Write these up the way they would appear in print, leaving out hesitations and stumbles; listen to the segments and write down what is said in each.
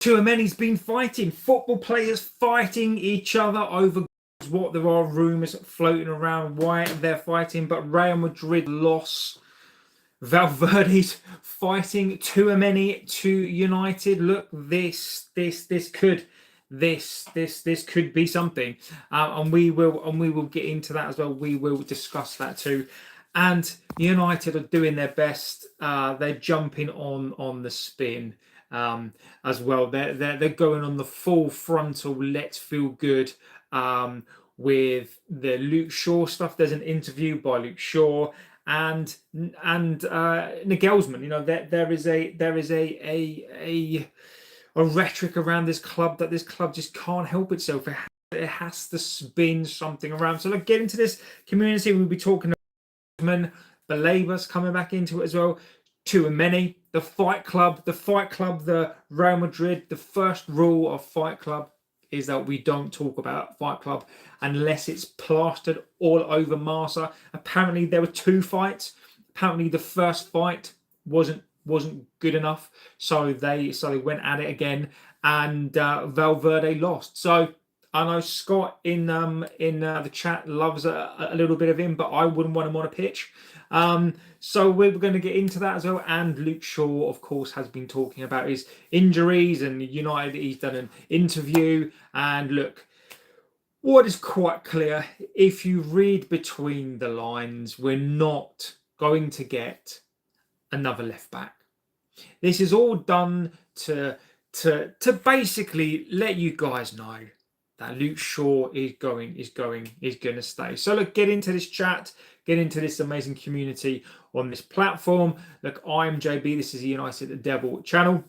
Tchouameni's been fighting. Football players fighting each other over what there are rumours floating around why they're fighting. But Real Madrid loss. Valverde's fighting Tchouameni to United. Look, this could be something, and we will get into that as well. We will discuss that too. And United are doing their best. They're jumping on the spin as well. They're going on the full frontal. Let's feel good with the Luke Shaw stuff. There's an interview by Luke Shaw and Nagelsmann. You know, there is a rhetoric around this club that this club just can't help itself. It has to spin something around. So let's get into this community. We'll be talking about Baleba's coming back into it as well. Tchouameni, the Fight Club, the Real Madrid. The first rule of Fight Club is that we don't talk about Fight Club unless it's plastered all over Marsa. Apparently there were 2 fights. Apparently the first fight wasn't good enough, so they went at it again, and Valverde lost. So I know Scott in the chat loves a little bit of him, but I wouldn't want him on a pitch. So we're going to get into that as well. And Luke Shaw, of course, has been talking about his injuries and United. He's done an interview, and look, what is quite clear, if you read between the lines, we're not going to get another left back. This is all done to basically let you guys know that Luke Shaw is going to stay. So look, get into this chat, get into this amazing community on this platform. Look, I'm JB. This is the United Devil channel.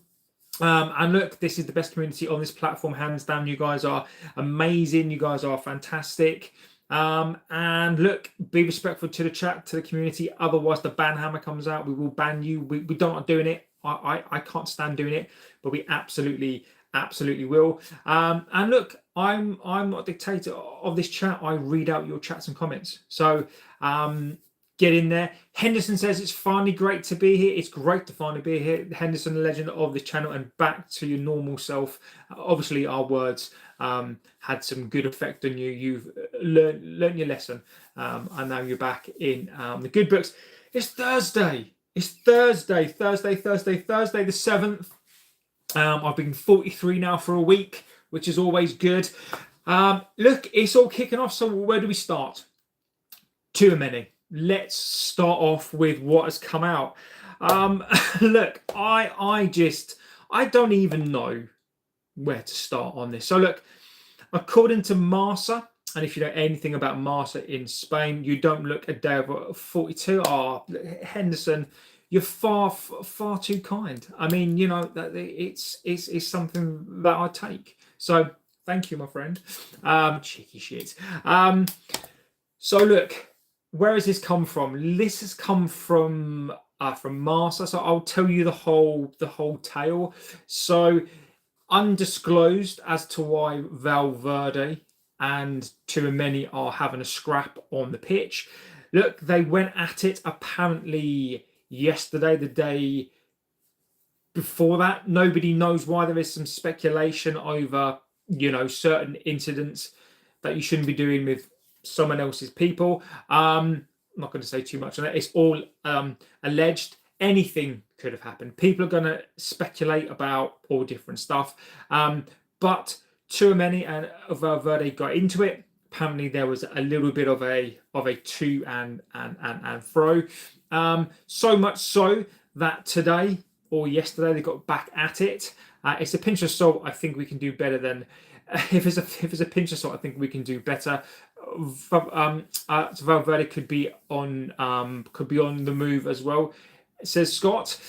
And look, this is the best community on this platform, hands down. You guys are amazing. You guys are fantastic. And look, be respectful to the chat, to the community. Otherwise, the ban hammer comes out. We will ban you. We don't like doing it. I can't stand doing it, but we absolutely will. And look, I'm not a dictator of this chat. I read out your chats and comments. So get in there. Henderson says it's finally great to be here. It's great to finally be here. Henderson, the legend of the channel, and back to your normal self. Obviously, our words had some good effect on you. You've learned your lesson, and now you're back in the good books. It's Thursday. It's Thursday the 7th. I've been 43 now for a week, which is always good. Look, it's all kicking off. So where do we start? Tchouameni. Let's start off with what has come out. Look, I don't even know where to start on this. So look, according to Marsa, and if you know anything about Marsa in Spain, you don't look a day over 42. Henderson, you're far too kind. I mean, you know, that it's something that I take. So thank you, my friend. Cheeky shit. So look, where has this come from? This has come from Marsa. So I'll tell you the whole tale. So undisclosed as to why Valverde and Tchouameni are having a scrap on the pitch. Look, they went at it apparently yesterday, the day before that. Nobody knows why. There is some speculation over, you know, certain incidents that you shouldn't be doing with someone else's people. I'm not going to say too much on that. It's all alleged. Anything could have happened. People are going to speculate about all different stuff. But Tchouameni and Valverde got into it. Apparently there was a little bit of a to and fro. So much so that today or yesterday they got back at it. It's a pinch of salt. I think we can do better than if it's a pinch of salt. I think we can do better. Valverde could be on the move as well, says Scott.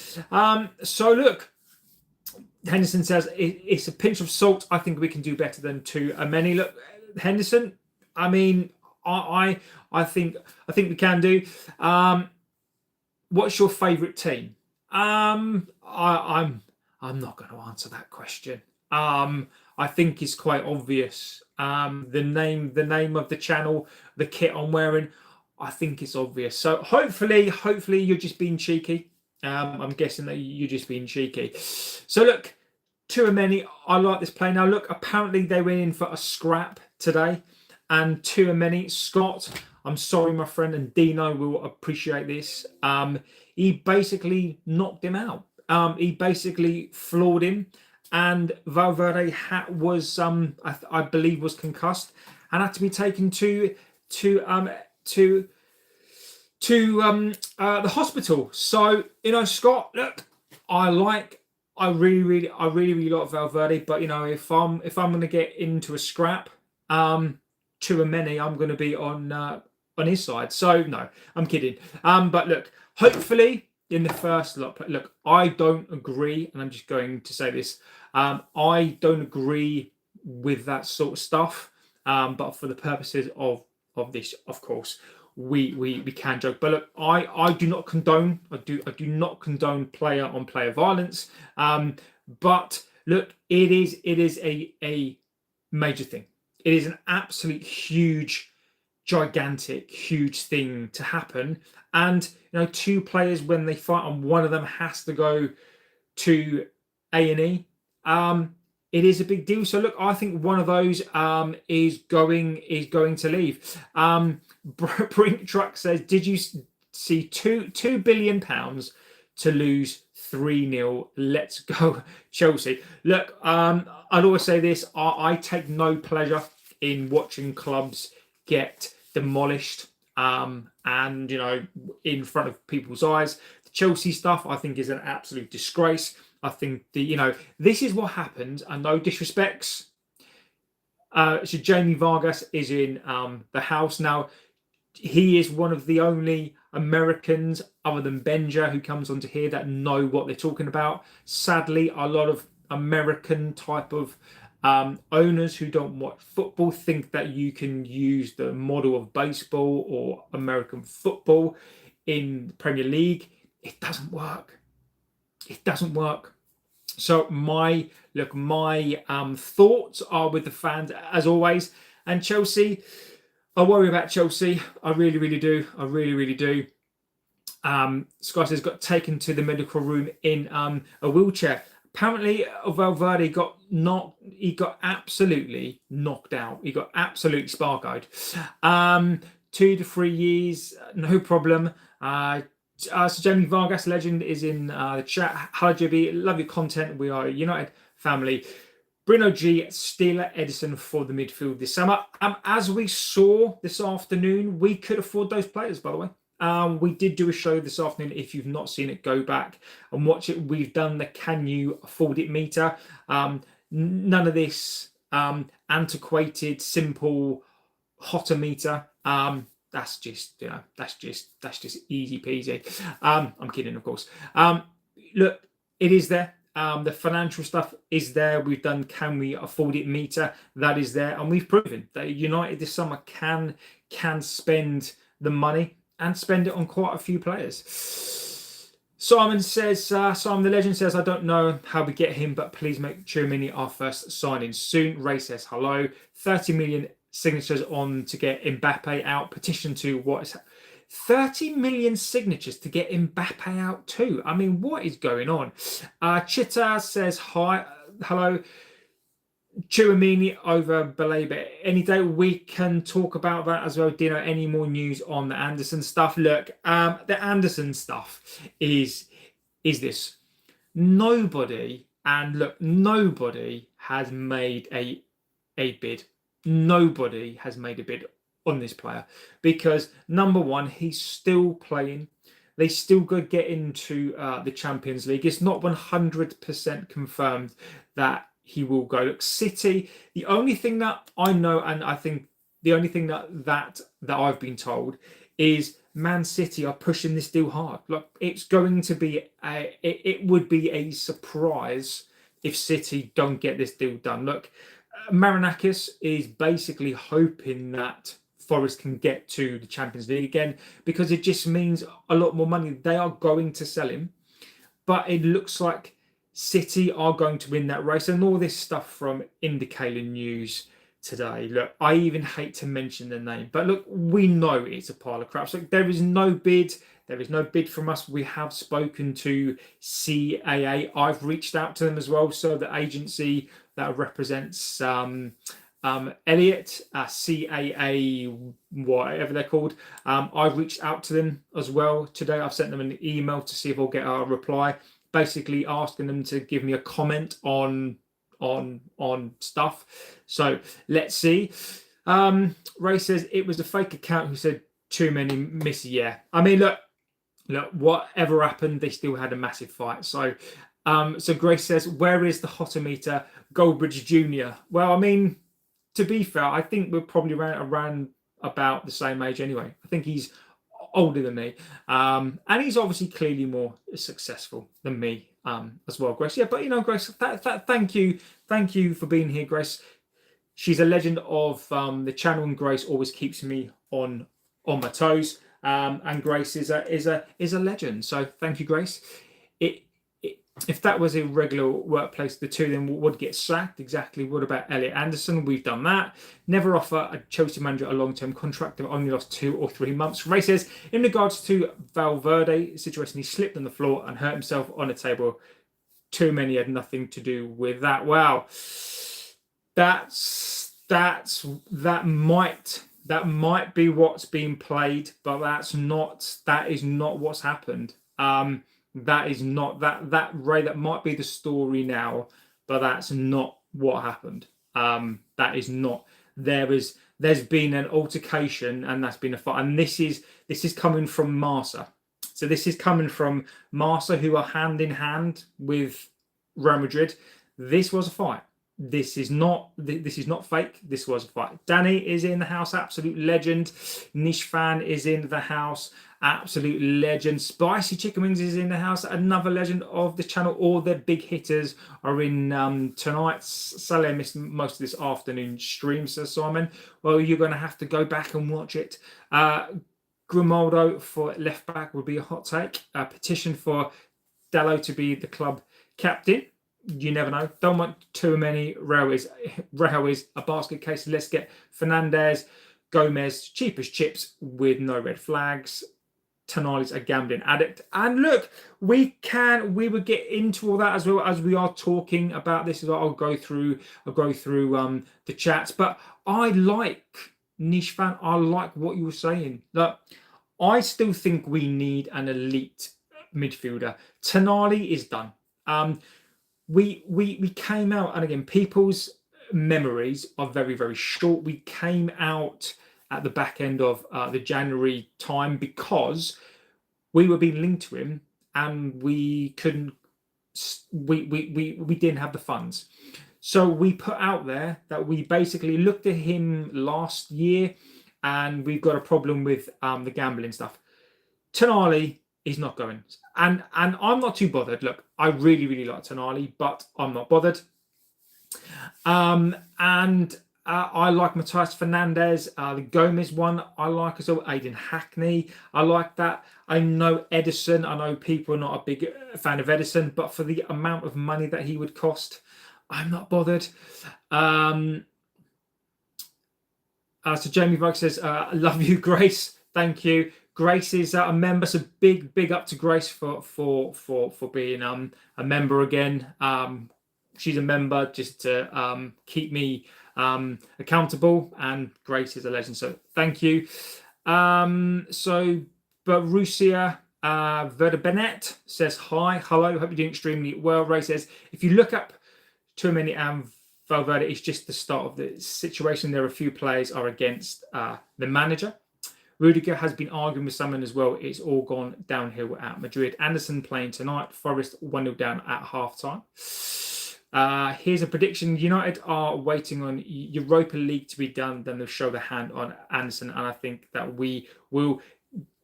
So look, Henderson says it's a pinch of salt. I think we can do better than Tchouameni. Look, Henderson, I mean, I think we can do. What's your favourite team? I'm not going to answer that question. I think it's quite obvious. The name of the channel, the kit I'm wearing, I think it's obvious. So hopefully you're just being cheeky. I'm guessing that you're just being cheeky. So look, Tchouameni, I like this play. Now, look, apparently they went in for a scrap today. And Tchouameni, Scott, I'm sorry, my friend, and Dino will appreciate this. He basically knocked him out. He basically floored him. And Valverde was, I believe, was concussed and had to be taken to the hospital. So, Scott, look, I really like Valverde, but if I'm going to get into a scrap, Tchouameni, I'm going to be on his side. So no, I'm kidding. But look, hopefully in the first look, I don't agree, and I'm just going to say this. I don't agree with that sort of stuff. But for the purposes of this, of course, we can joke. But look, I do not condone. I do not condone player on player violence. But look, it is a major thing. It is an absolute huge, gigantic, huge thing to happen. And two players, when they fight, and one of them has to go to A&E. It is a big deal. So look, I think one of those is going to leave. Brink Truck says, "Did you see £2 billion to lose 3-0? Let's go, Chelsea." Look, I'd always say this: I take no pleasure in watching clubs get demolished, and in front of people's eyes. The Chelsea stuff, I think, is an absolute disgrace. I think this is what happened, and no disrespects. So Jamie Vargas is in the house now. He is one of the only Americans, other than Benja, who comes onto here, that know what they're talking about. Sadly, a lot of American type of owners who don't watch football think that you can use the model of baseball or American football in the Premier League. It doesn't work. It doesn't work. So my thoughts are with the fans as always. And Chelsea, I worry about Chelsea. I really do. I really do. Sky says got taken to the medical room in a wheelchair. Apparently, Valverde got absolutely knocked out. He got absolutely sparkoed. 2 to 3 years, no problem. So Jamie Vargas, legend, is in the chat. Hello, JB. Love your content. We are a United family. Bruno G, Steeler, Edison for the midfield this summer. As we saw this afternoon, we could afford those players, by the way. We did do a show this afternoon. If you've not seen it, go back and watch it. We've done the Can You Afford It meter. None of this antiquated, simple, hotter meter. That's just easy peasy. I'm kidding, of course. Look, it is there. The financial stuff is there. We've done Can We Afford It meter. That is there, and we've proven that United this summer can spend the money and spend it on quite a few players. Simon the legend says, I don't know how we get him, but please make Tchouameni our first signing soon. Ray says hello. 30 million signatures on to get Mbappe out. Petition to what is 30 million signatures to get Mbappe out too. I mean, what is going on? Chitta says hi, hello. Tchouameni over Baleba any day. We can talk about that as well. Dino, any more news on the Anderson stuff? Look, the Anderson stuff is this. Nobody has made a bid. Nobody has made a bid on this player because, number one, he's still playing. They still could get into the Champions League. It's not 100% confirmed that he will go. Look, City, the only thing that I know, and I think the only thing that I've been told is Man City are pushing this deal hard. Look, it's going to be it would be a surprise if City don't get this deal done. Look, Marinakis is basically hoping that Forest can get to the Champions League again because it just means a lot more money. They are going to sell him, but it looks like City are going to win that race. And all this stuff from Indicator News today. Look, I even hate to mention the name, but look, we know it's a pile of crap. So there is no bid. There is no bid from us. We have spoken to CAA. I've reached out to them as well. So the agency that represents Elliott, CAA, whatever they're called. I've reached out to them as well today. I've sent them an email to see if I'll get a reply, basically asking them to give me a comment on stuff. So let's see. Ray says it was a fake account who said Tchouameni miss. Yeah, I mean, look, whatever happened, they still had a massive fight. So Grace says, where is the hotometer, Goldbridge Jr.? Well, I mean, to be fair, I think we're probably around about the same age anyway. I think he's older than me, and he's obviously clearly more successful than me as well, Grace. Yeah, but Grace, thank you for being here, Grace. She's a legend of the channel, and Grace always keeps me on my toes. And Grace is a legend. So thank you, Grace. If that was a regular workplace, the two of them would get sacked. Exactly. What about Elliott Anderson? We've done that. Never offer a Chelsea manager a long-term contract. They've only lost 2 or 3 months. Ray says, in regards to Valverde situation, he slipped on the floor and hurt himself on a table. Tchouameni had nothing to do with that. Wow. That might be what's being played, but that is not what's happened. That is not that Ray. That might be the story now, but that's not what happened. That is not. There's been an altercation, and that's been a fight. And this is coming from Marca. So this is coming from Marca, who are hand in hand with Real Madrid. This was a fight. This is not fake. This was a fight. Danny is in the house, absolute legend. Niche fan is in the house, absolute legend. Spicy Chicken Wings is in the house, another legend of the channel. All the big hitters are in tonight. Sally missed most of this afternoon stream, says Simon. Well, you're going to have to go back and watch it. Grimaldo for left back would be a hot take. A petition for Dallo to be the club captain. You never know. Don't want too many railways. A basket case. Let's get Fernandez, Gomez, cheap as chips with no red flags. Tonali's a gambling addict. And look, we would get into all that as well as we are talking about this. I'll go through the chats. But I like Niche fan. I like what you were saying. Look, I still think we need an elite midfielder. Tonali is done. We came out, and again, people's memories are very, very short. We came out at the back end of the January time because we were being linked to him, and we couldn't. We didn't have the funds, so we put out there that we basically looked at him last year, and we've got a problem with the gambling stuff. Tonali is not going. And I'm not too bothered. Look, I really, really like Tonali, but I'm not bothered. I like Matthias Fernandez. The Gomez one I like as well. Aiden Hackney, I like that. I know Edison. I know people are not a big fan of Edison, but for the amount of money that he would cost, I'm not bothered. So Jamie Vogue says, I love you, Grace. Thank you. Grace is a member, so big up to Grace for being a member again. She's a member just to keep me accountable, and Grace is a legend. So thank you. But Russia Verda Bennett says hi, hello. Hope you're doing extremely well. Ray says if you look up Tchouameni and Valverde, it's just the start of the situation. There are a few players are against the manager. Rudiger has been arguing with someone as well. It's all gone downhill at Madrid. Anderson playing tonight. Forest 1-0 down at half-time. Here's a prediction. United are waiting on Europa League to be done. Then they'll show the hand on Anderson. And I think that we will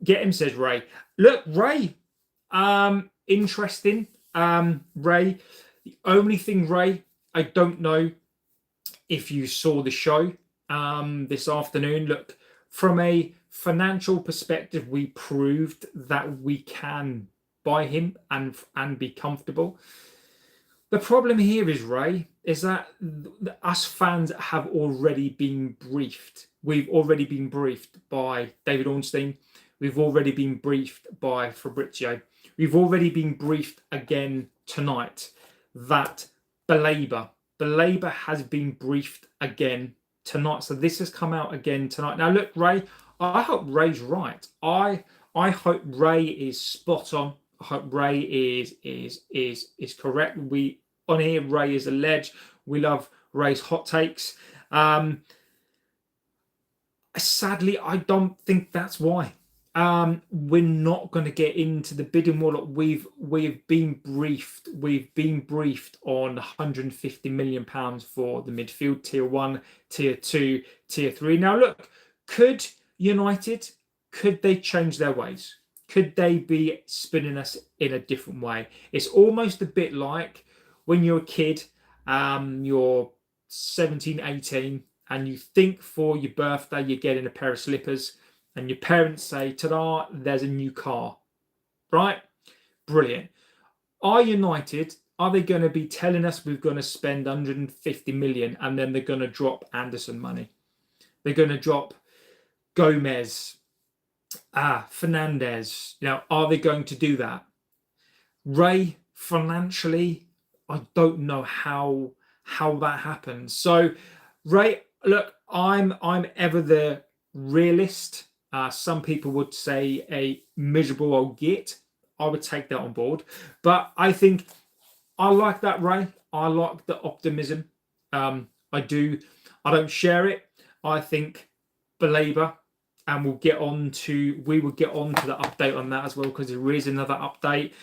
get him, says Ray. Look, Ray, interesting. Ray, the only thing, Ray, I don't know if you saw the show this afternoon. Look, from a financial perspective, we proved that we can buy him and be comfortable. The problem here is, Ray, is that us fans have already been briefed. We've already been briefed by David Ornstein. We've already been briefed by Fabrizio. We've already been briefed again tonight that Baleba has been briefed again tonight. So this has come out again tonight. Now look, Ray, I hope Ray's right. I hope Ray is spot on. I hope Ray is correct. We on here, Ray is a ledge. We love Ray's hot takes. Sadly, I don't think that's why. We're not going to get into the bidding war. We've been briefed. We've been briefed on 150 million pounds for the midfield, tier 1, tier 2, tier 3. Now, look, could United, could they change their ways? Could they be spinning us in a different way? It's almost a bit like when you're a kid, you're 17, 18, and you think for your birthday you're getting a pair of slippers, and your parents say, ta-da, there's a new car, right? Brilliant. Are United, are they going to be telling us we're going to spend 150 million and then they're going to drop Anderson money? They're going to drop Gomez, Fernandez. Now, are they going to do that? Ray, financially, I don't know how that happens. So, Ray, look, I'm ever the realist. Some people would say a miserable old git. I would take that on board. But I think I like that, Ray. I like the optimism. I do. I don't share it. I think Baleba, and we will get on to the update on that as well, because there is another update.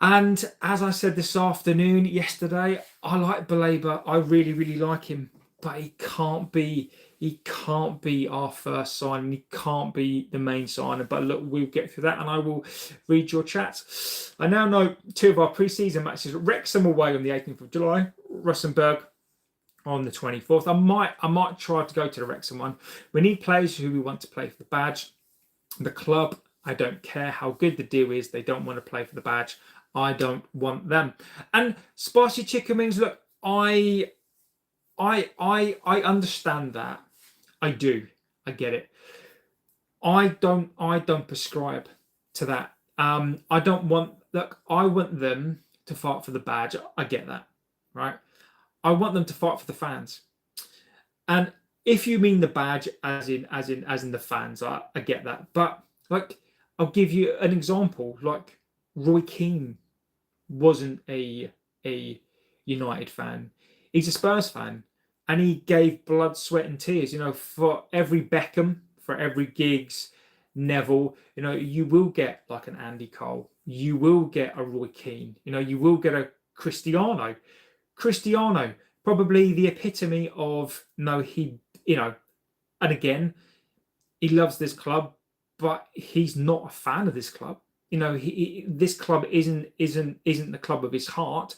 And as I said this afternoon, yesterday, I like Baleba. I really, really like him. But he can't be our first sign. He can't be the main signer. But look, we'll get through that, and I will read your chats. I now know 2 of our pre-season matches: Wrexham away on the 18th of July, Rosenborg on the 24th. I might try to go to the Wrexham one. We need players who we want to play for the badge. The club, I don't care how good the deal is. They don't want to play for the badge. I don't want them. And spicy chicken wings. Look, I understand that. I do. I get it. I don't prescribe to that. I don't want. Look, I want them to fight for the badge. I get that, right? I want them to fight for the fans. And if you mean the badge as in the fans, I get that. But like, I'll give you an example. Like, Roy Keane wasn't a United fan. He's a Spurs fan, and he gave blood, sweat, and tears. You know, for every Beckham, for every Giggs, Neville. You know, you will get like an Andy Cole. You will get a Roy Keane. You know, you will get a Cristiano. Cristiano, probably the epitome of and again, he loves this club, but he's not a fan of this club. You know, this club isn't the club of his heart,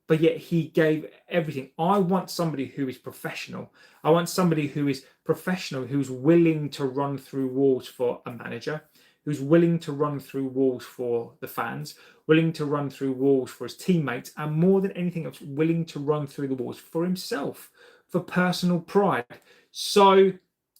but yet he gave everything. I want somebody who is professional. I want somebody who is professional, who's willing to run through walls for a manager, who's willing to run through walls for the fans, willing to run through walls for his teammates, and more than anything else, willing to run through the walls for himself, for personal pride. So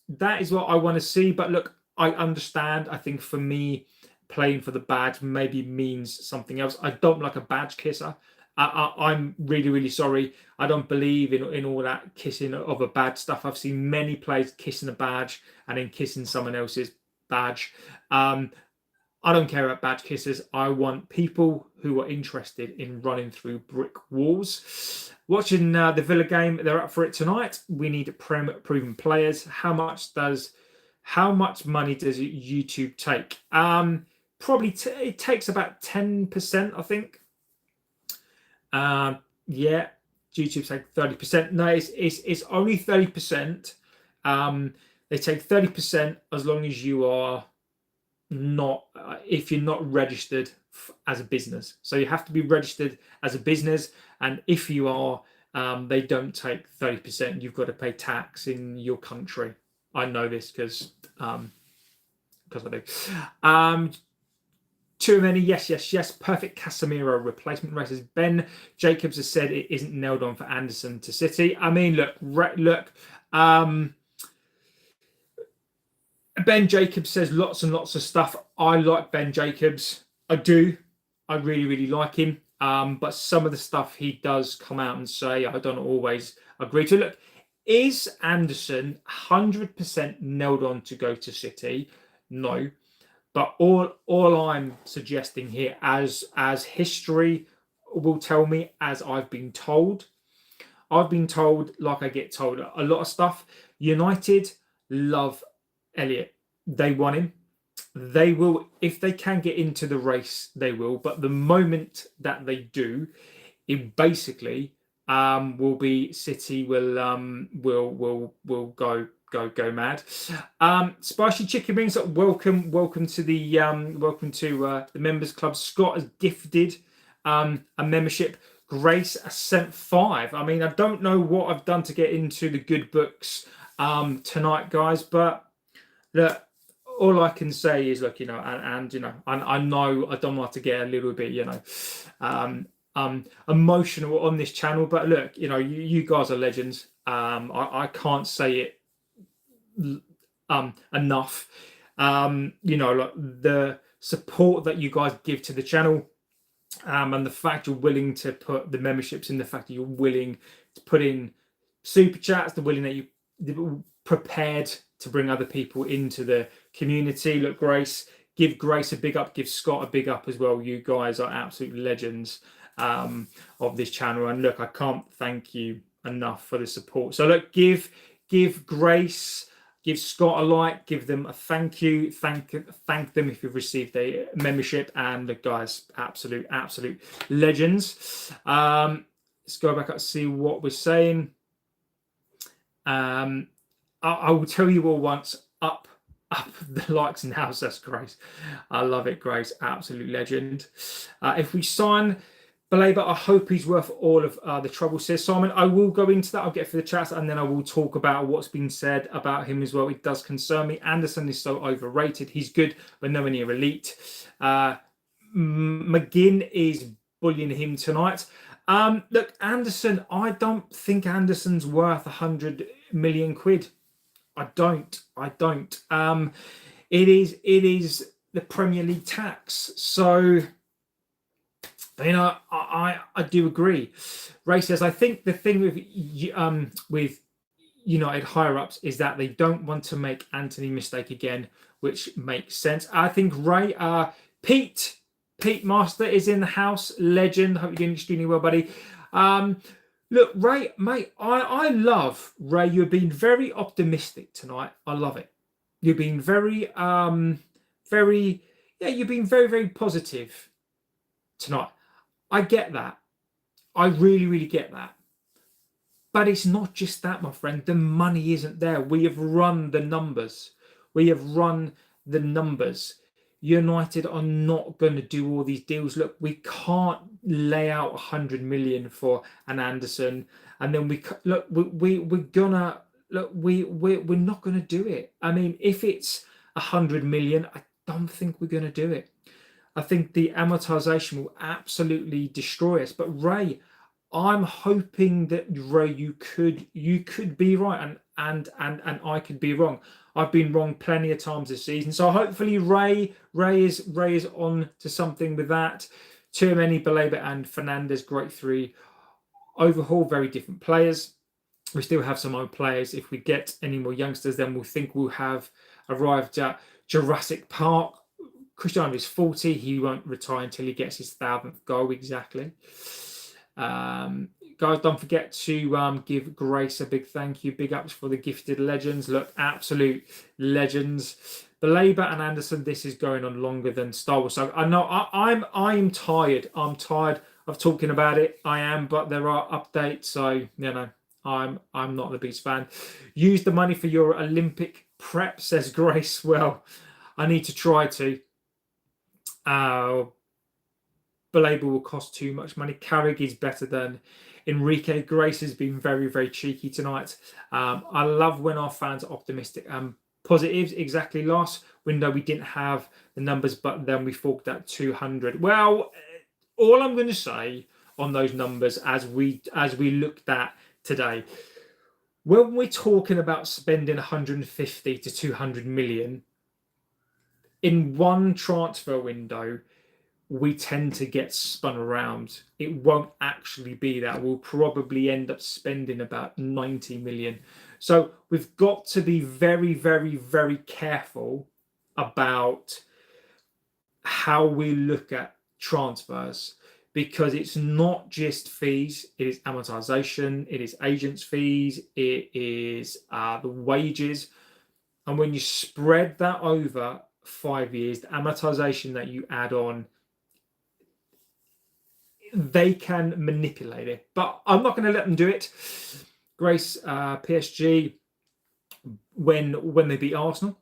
that is what I want to see. But look, I understand. I think for me, playing for the badge maybe means something else. I don't like a badge kisser. I'm really, really sorry. I don't believe in all that kissing of a badge stuff. I've seen many players kissing a badge and then kissing someone else's badge. I don't care about badge kissers. I want people who are interested in running through brick walls. Watching the Villa game, they're up for it tonight. We need proven players. How much money does YouTube take? Probably it takes about 10%, I think. Yeah, YouTube take 30%. No, it's only 30%. They take 30% as long as you are not, if you're not registered as a business. So you have to be registered as a business, and if you are, they don't take 30%. You've got to pay tax in your country. I know this because I do. Tchouameni, yes. Perfect Casemiro replacement races. Ben Jacobs has said it isn't nailed on for Anderson to City. I mean, look. Ben Jacobs says lots and lots of stuff. I like Ben Jacobs. I do. I really, really like him. But some of the stuff he does come out and say, I don't always agree to. Look, is Anderson 100% nailed on to go to City? No. But all I'm suggesting here, as history will tell me, as I've been told, like I get told a lot of stuff. United love Elliott. They want him. They will, if they can get into the race, they will. But the moment that they do, it basically will be City will go mad. Spicy chicken wings. Welcome to the members club. Scott has gifted a membership. Grace sent 5. I mean, I don't know what I've done to get into the good books tonight, guys, but look, all I can say is, look, and I know I don't like to get a little bit, emotional on this channel, but look, you guys are legends. I can't say it enough. Like the support that you guys give to the channel. And the fact you're willing to put the memberships in, the fact that you're willing to put in super chats, the willing that you're prepared to bring other people into the community. Look, Grace, give Grace a big up, give Scott a big up as well. You guys are absolute legends of this channel. And look, I can't thank you enough for the support. So look, give Grace, give Scott a like, give them a thank you, thank them if you've received a membership. And the guys, absolute legends. Let's go back up and see what we're saying. I will tell you all once, up the likes now, says Grace. I love it, Grace, absolute legend. If we sign Baleba, I hope he's worth all of the trouble, says Simon. I will go into that. I'll get for the chats, and then I will talk about what's been said about him as well. It does concern me. Anderson is so overrated. He's good, but nowhere near elite. McGinn is bullying him tonight. Look, Anderson, I don't think Anderson's worth 100 million quid. I don't. It is the Premier League tax. So, I do agree. Ray says, I think the thing with United higher ups is that they don't want to make Anthony mistake again, which makes sense. I think Ray, Pete Master is in the house, legend. Hope you're doing extremely well, buddy. Look, Ray, mate, I love Ray. You've been very optimistic tonight. I love it. You've been very, you've been very, very positive tonight. I get that. I really, really get that. But it's not just that, my friend. The money isn't there. We have run the numbers. United are not going to do all these deals. Look, we can't lay out 100 million for an Anderson, and then we're not going to do it. I mean, if it's 100 million, I don't think we're going to do it. I think the amortization will absolutely destroy us. But Ray, I'm hoping that Ray, you could be right, and I could be wrong. I've been wrong plenty of times this season. So hopefully Ray is on to something with that. Tchouameni, Baleba, and Fernandez, great 3. Overhaul, very different players. We still have some old players. If we get any more youngsters, then we'll think we'll have arrived at Jurassic Park. Cristiano is 40. He won't retire until he gets his 1,000th goal, exactly. Guys, don't forget to give Grace a big thank you. Big ups for the gifted legends. Look, absolute legends. Baleba and Anderson, this is going on longer than Star Wars. So I know I'm tired. I'm tired of talking about it. I am, but there are updates. So, I'm not the biggest fan. Use the money for your Olympic prep, says Grace. Well, I need to try to. Baleba will cost too much money. Carrick is better than Enrique. Grace has been very, very cheeky tonight. I love when our fans are optimistic and positives. Exactly. Last window we didn't have the numbers, but then we forked at 200. Well, all I'm going to say on those numbers as we looked at today, when we're talking about spending 150 to 200 million, in one transfer window, we tend to get spun around. It won't actually be that. We'll probably end up spending about 90 million. So we've got to be very, very, very careful about how we look at transfers, because it's not just fees, it is amortization, it is agents' fees, it is the wages. And when you spread that over 5 years, the amortization that you add on, they can manipulate it. But I'm not going to let them do it. Grace, PSG, when they beat Arsenal,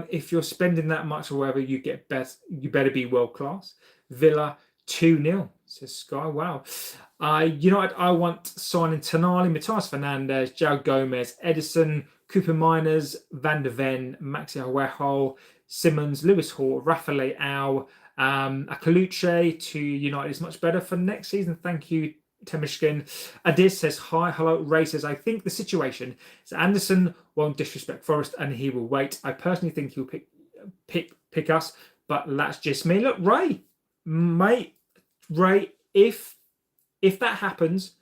if you're spending that much or whatever, you get best. You better be world class. Villa 2-0, says Sky. Wow. United, I want signing Tonali, Matthias Fernandes, João Gomez, Edison, Cooper Miners, Van der Ven, Maxi Araujo, Simmons, Lewis Hall, Rafael Leao, Akaluche to United is much better for next season. Thank you, Temishkin. Adiz says, hi, hello. Ray says, I think the situation is Anderson won't disrespect Forest and he will wait. I personally think he'll pick us, but that's just me. Look, Ray, mate, Ray, if that happens,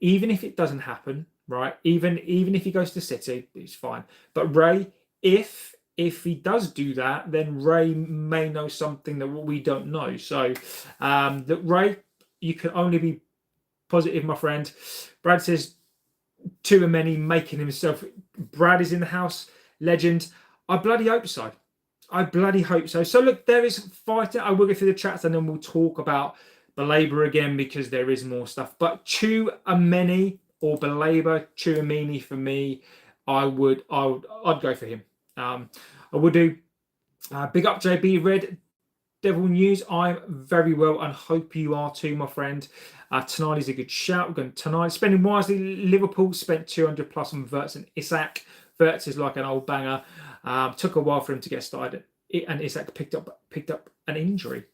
even if it doesn't happen, right? Even if he goes to City, it's fine. But Ray, if he does do that, then Ray may know something that we don't know. So, that Ray, you can only be positive, my friend. Brad says, Tchouameni making himself. Brad is in the house. Legend. I bloody hope so. I bloody hope so. So look, there is fighting. I will go through the chats and then we'll talk about Baleba again because there is more stuff. But Tchouameni or Baleba, Tchouameni for me, I'd go for him. I would do. Big up JB Red Devil News. I'm very well and hope you are too, my friend. Tonight is a good shout. We're going tonight. Spending wisely. Liverpool spent 200 plus on Wirtz and Isak. Wirtz is like an old banger. Took a while for him to get started, and Isak picked up an injury.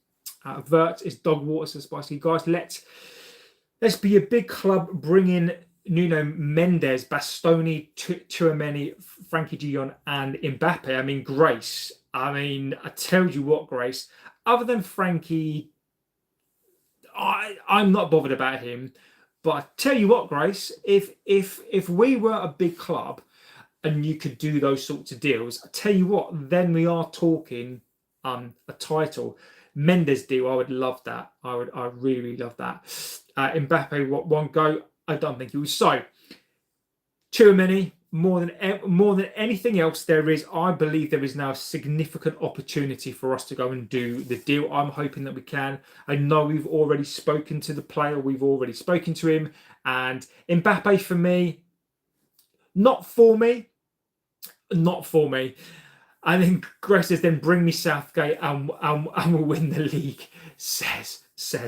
Wirtz is dog water, says Spicy. Guys, let's be a big club. Bring in Nuno Mendes, Bastoni, Tchouameni, Frankie de Jong, and Mbappe. I mean, Grace. I mean, I tell you what, Grace. Other than Frankie, I'm not bothered about him. But I tell you what, Grace. If we were a big club and you could do those sorts of deals, I tell you what, then we are talking a title. Mendes deal, I would love that. I really, really love that. Mbappe, won't go. I don't think he will. So, Tchouameni, more than anything else, I believe there is now a significant opportunity for us to go and do the deal. I'm hoping that we can. I know we've already spoken to the player. We've already spoken to him. And Mbappe, for me, not for me. I think Grace says, then bring me Southgate and we'll win the league, says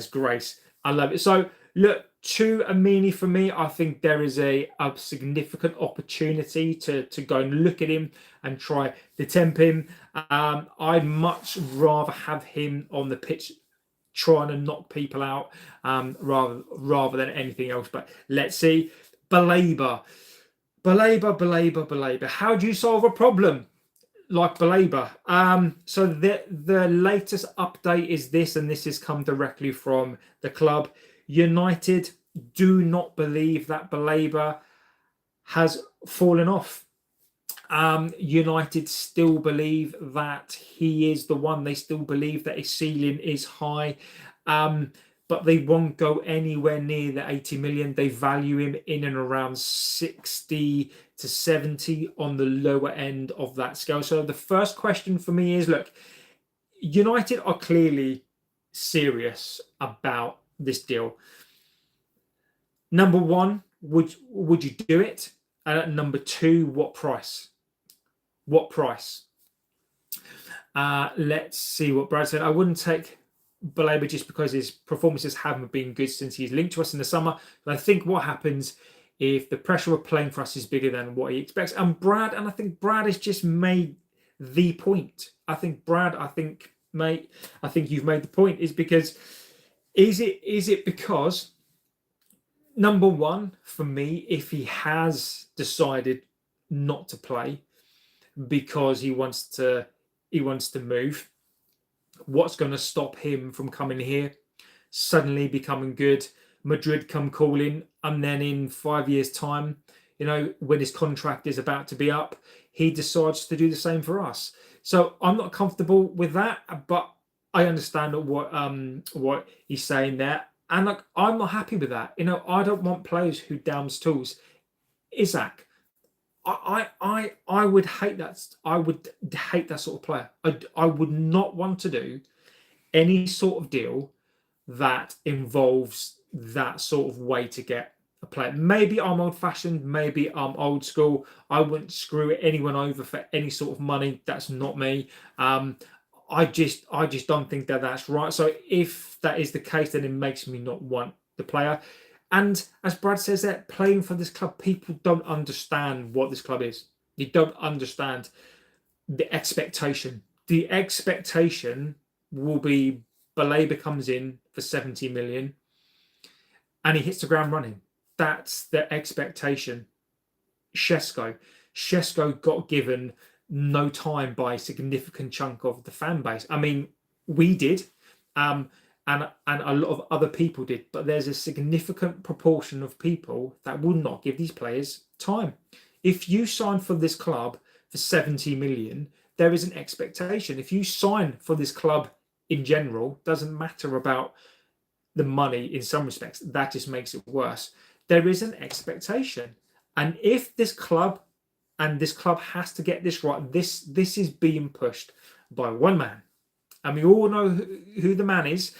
Grace. I love it. So, look, Tchouameni for me, I think there is a significant opportunity to go and look at him and try to tempt him. I'd much rather have him on the pitch trying to knock people out rather than anything else. But let's see. Baleba. How do you solve a problem like Baleba? So the latest update is this, and this has come directly from the club. United do not believe that Baleba has fallen off. United still believe that he is the one. They still believe that his ceiling is high. But they won't go anywhere near the 80 million. They value him in and around 60 to 70 on the lower end of that scale. So the first question for me is, look, United are clearly serious about this deal. Number one, would you do it? And number two, what price? Let's see what Brad said. I wouldn't take Baleba just because his performances haven't been good since he's linked to us in the summer. But I think what happens if the pressure of playing for us is bigger than what he expects. And I think Brad has just made the point. Mate, I think you've made the point. Is it because, number one, for me, if he has decided not to play because he wants to move, What's going to stop him from coming here, suddenly becoming good, Madrid come calling, and then in 5 years' time, when his contract is about to be up, he decides to do the same for us. So I'm not comfortable with that, but I understand what he's saying there, and I'm not happy with that. I don't want players who downs tools. Isaac, I would hate that. I would hate that sort of player. I would not want to do any sort of deal that involves that sort of way to get a player. Maybe I'm old-fashioned, maybe I'm old school. I wouldn't screw anyone over for any sort of money. That's not me. I just don't think that that's right. So if that is the case, then it makes me not want the player. And as Brad says, that playing for this club, people don't understand what this club is. You don't understand the expectation. The expectation will be Baleba comes in for 70 million and he hits the ground running. That's the expectation. Shesko got given no time by a significant chunk of the fan base. I mean, we did, and a lot of other people did, but there's a significant proportion of people that will not give these players time. If you sign for this club for 70 million, there is an expectation. If you sign for this club in general, doesn't matter about the money in some respects, that just makes it worse. There is an expectation. And if this club has to get this right, this is being pushed by one man. And we all know who the man is.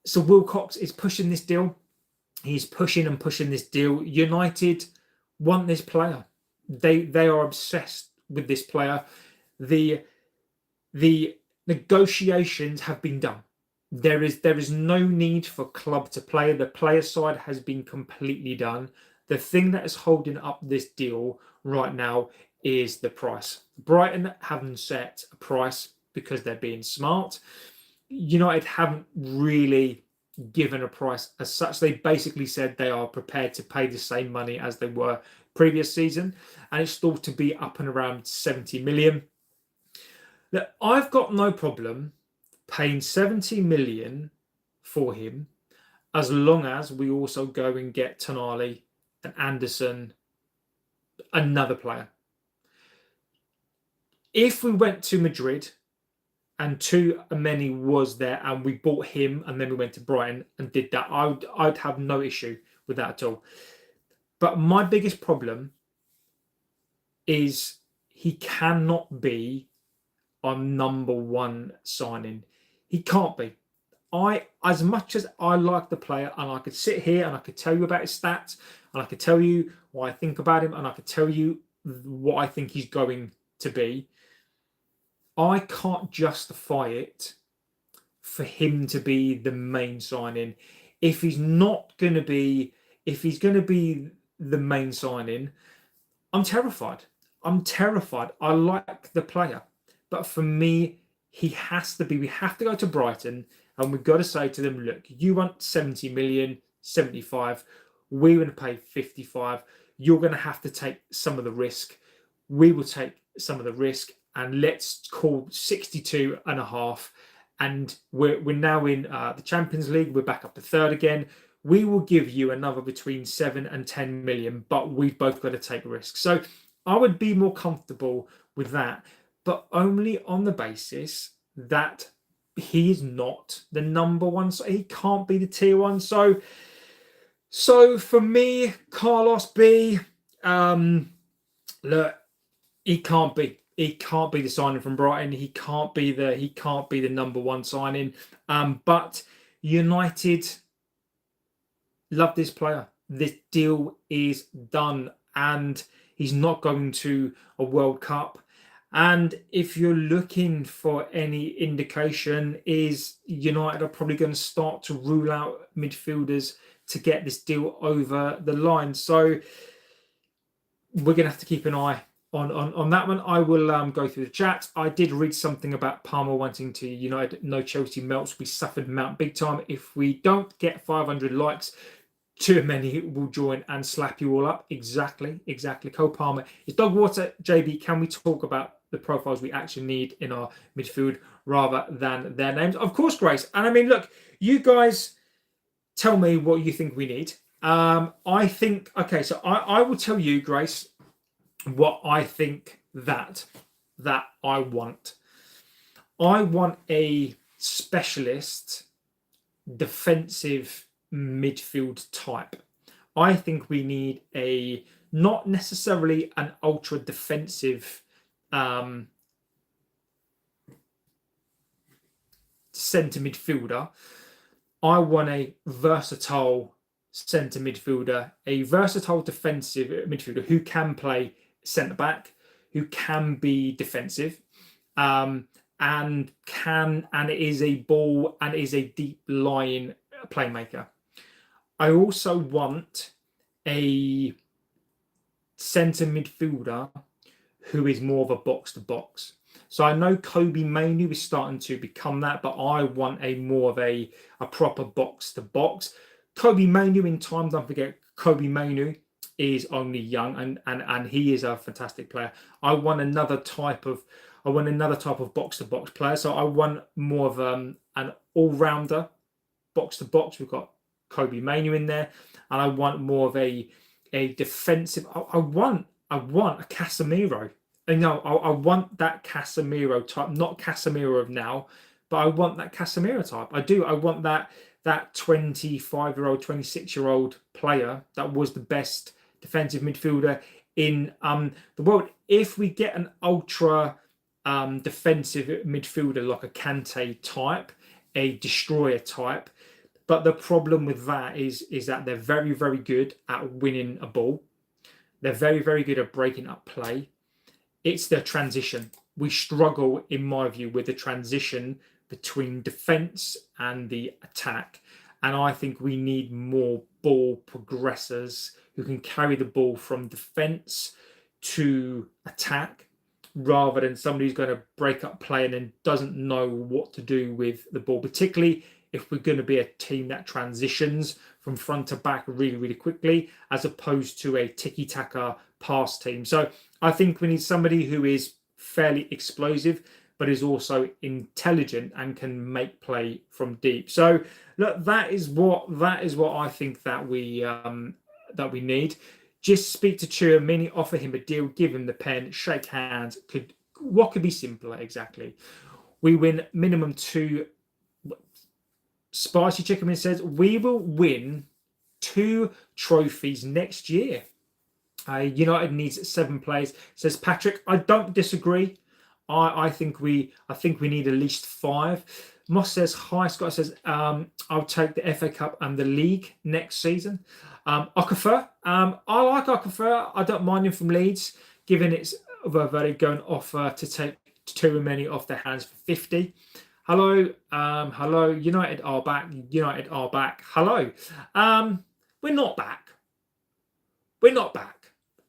So Wilcox is pushing this deal. He's pushing and pushing this deal. United want this player. They are obsessed with this player. The negotiations have been done. There is no need for club to play. The player side has been completely done. The thing that is holding up this deal right now is the price. Brighton haven't set a price because they're being smart. United haven't really given a price as such. They basically said they are prepared to pay the same money as they were previous season, and it's thought to be up and around 70 million. Now, I've got no problem paying 70 million for him as long as we also go and get Tonali and Anderson, another player. If we went to Madrid and Tchouameni was there and we bought him and then we went to Brighton and did that, I'd have no issue with that at all. But my biggest problem is he cannot be our number one signing. He can't be. As much as I like the player, and I could sit here and I could tell you about his stats, and I could tell you what I think about him, and I could tell you what I think he's going to be, I can't justify it for him to be the main signing. If he's going to be the main signing, I'm terrified. I like the player. But for me, he has to be. We have to go to Brighton and we've got to say to them, look, you want 70 million, 75. We're going to pay 55. You're going to have to take some of the risk. We will take some of the risk. And let's call 62 and a half. And we're now in the Champions League. We're back up to third again. We will give you another between 7 and 10 million, but we've both got to take risks. So I would be more comfortable with that, but only on the basis that he is not the number one. So he can't be the tier one. So for me, Carlos B, look, he can't be. He can't be the signing from Brighton. He can't be the number one signing. But United love this player. This deal is done, and he's not going to a World Cup. And if you're looking for any indication, is United are probably going to start to rule out midfielders to get this deal over the line. So we're going to have to keep an eye on that one. I will go through the chat. I did read something about Palmer wanting to United. No Chelsea melts. We suffered Mount big time. If we don't get 500 likes, Tchouameni will join and slap you all up. Exactly. Cole Palmer is dog water. JB, can we talk about the profiles we actually need in our midfield rather than their names? Of course, Grace. And I mean, look, you guys tell me what you think we need. I think, okay, so I will tell you, Grace, what I think that I want. I want a specialist defensive midfield type. I think we need a not necessarily an ultra defensive centre midfielder. I want a versatile centre midfielder, a versatile defensive midfielder who can play centre back, who can be defensive, and is a ball and is a deep line playmaker. I also want a centre midfielder who is more of a box to box. So I know Kobe Mainoo is starting to become that, but I want a more of a proper box to box. Kobe Mainoo in time, don't forget, Kobe Mainoo is only young and he is a fantastic player. I want another type of box to box player. So I want more of an all-rounder box to box. We've got Kobe Mainoo in there, and I want more of a defensive. I want a Casemiro. You know, I want that Casemiro type, not Casemiro of now, but I want that Casemiro type. I do. I want that 25-year-old, 26-year-old player that was the best defensive midfielder in the world. If we get an ultra defensive midfielder like a Kante type, a destroyer type, but the problem with that is that they're very, very good at winning a ball. They're very, very good at breaking up play. It's the transition. We struggle, in my view, with the transition between defense and the attack. And I think we need more ball progressors who can carry the ball from defense to attack, rather than somebody who's going to break up play and then doesn't know what to do with the ball, particularly if we're going to be a team that transitions from front to back really, really quickly, as opposed to a tiki-taka pass team. So I think we need somebody who is fairly explosive, but is also intelligent and can make play from deep. So look, that is what I think that we need. Just speak to Tchouameni, offer him a deal, give him the pen, shake hands. What could be simpler? Exactly. We win minimum 2. Spicy Chickenman says we will win 2 trophies next year. United needs 7 players, says Patrick. I don't disagree. I think we need at least 5. Moss says hi. Scott says I'll take the FA Cup and the league next season. Okafor, I like Okafor. I don't mind him from Leeds, given it's Valverde going off to take Tchouameni off their hands for 50. Hello, hello. United are back. Hello. We're not back.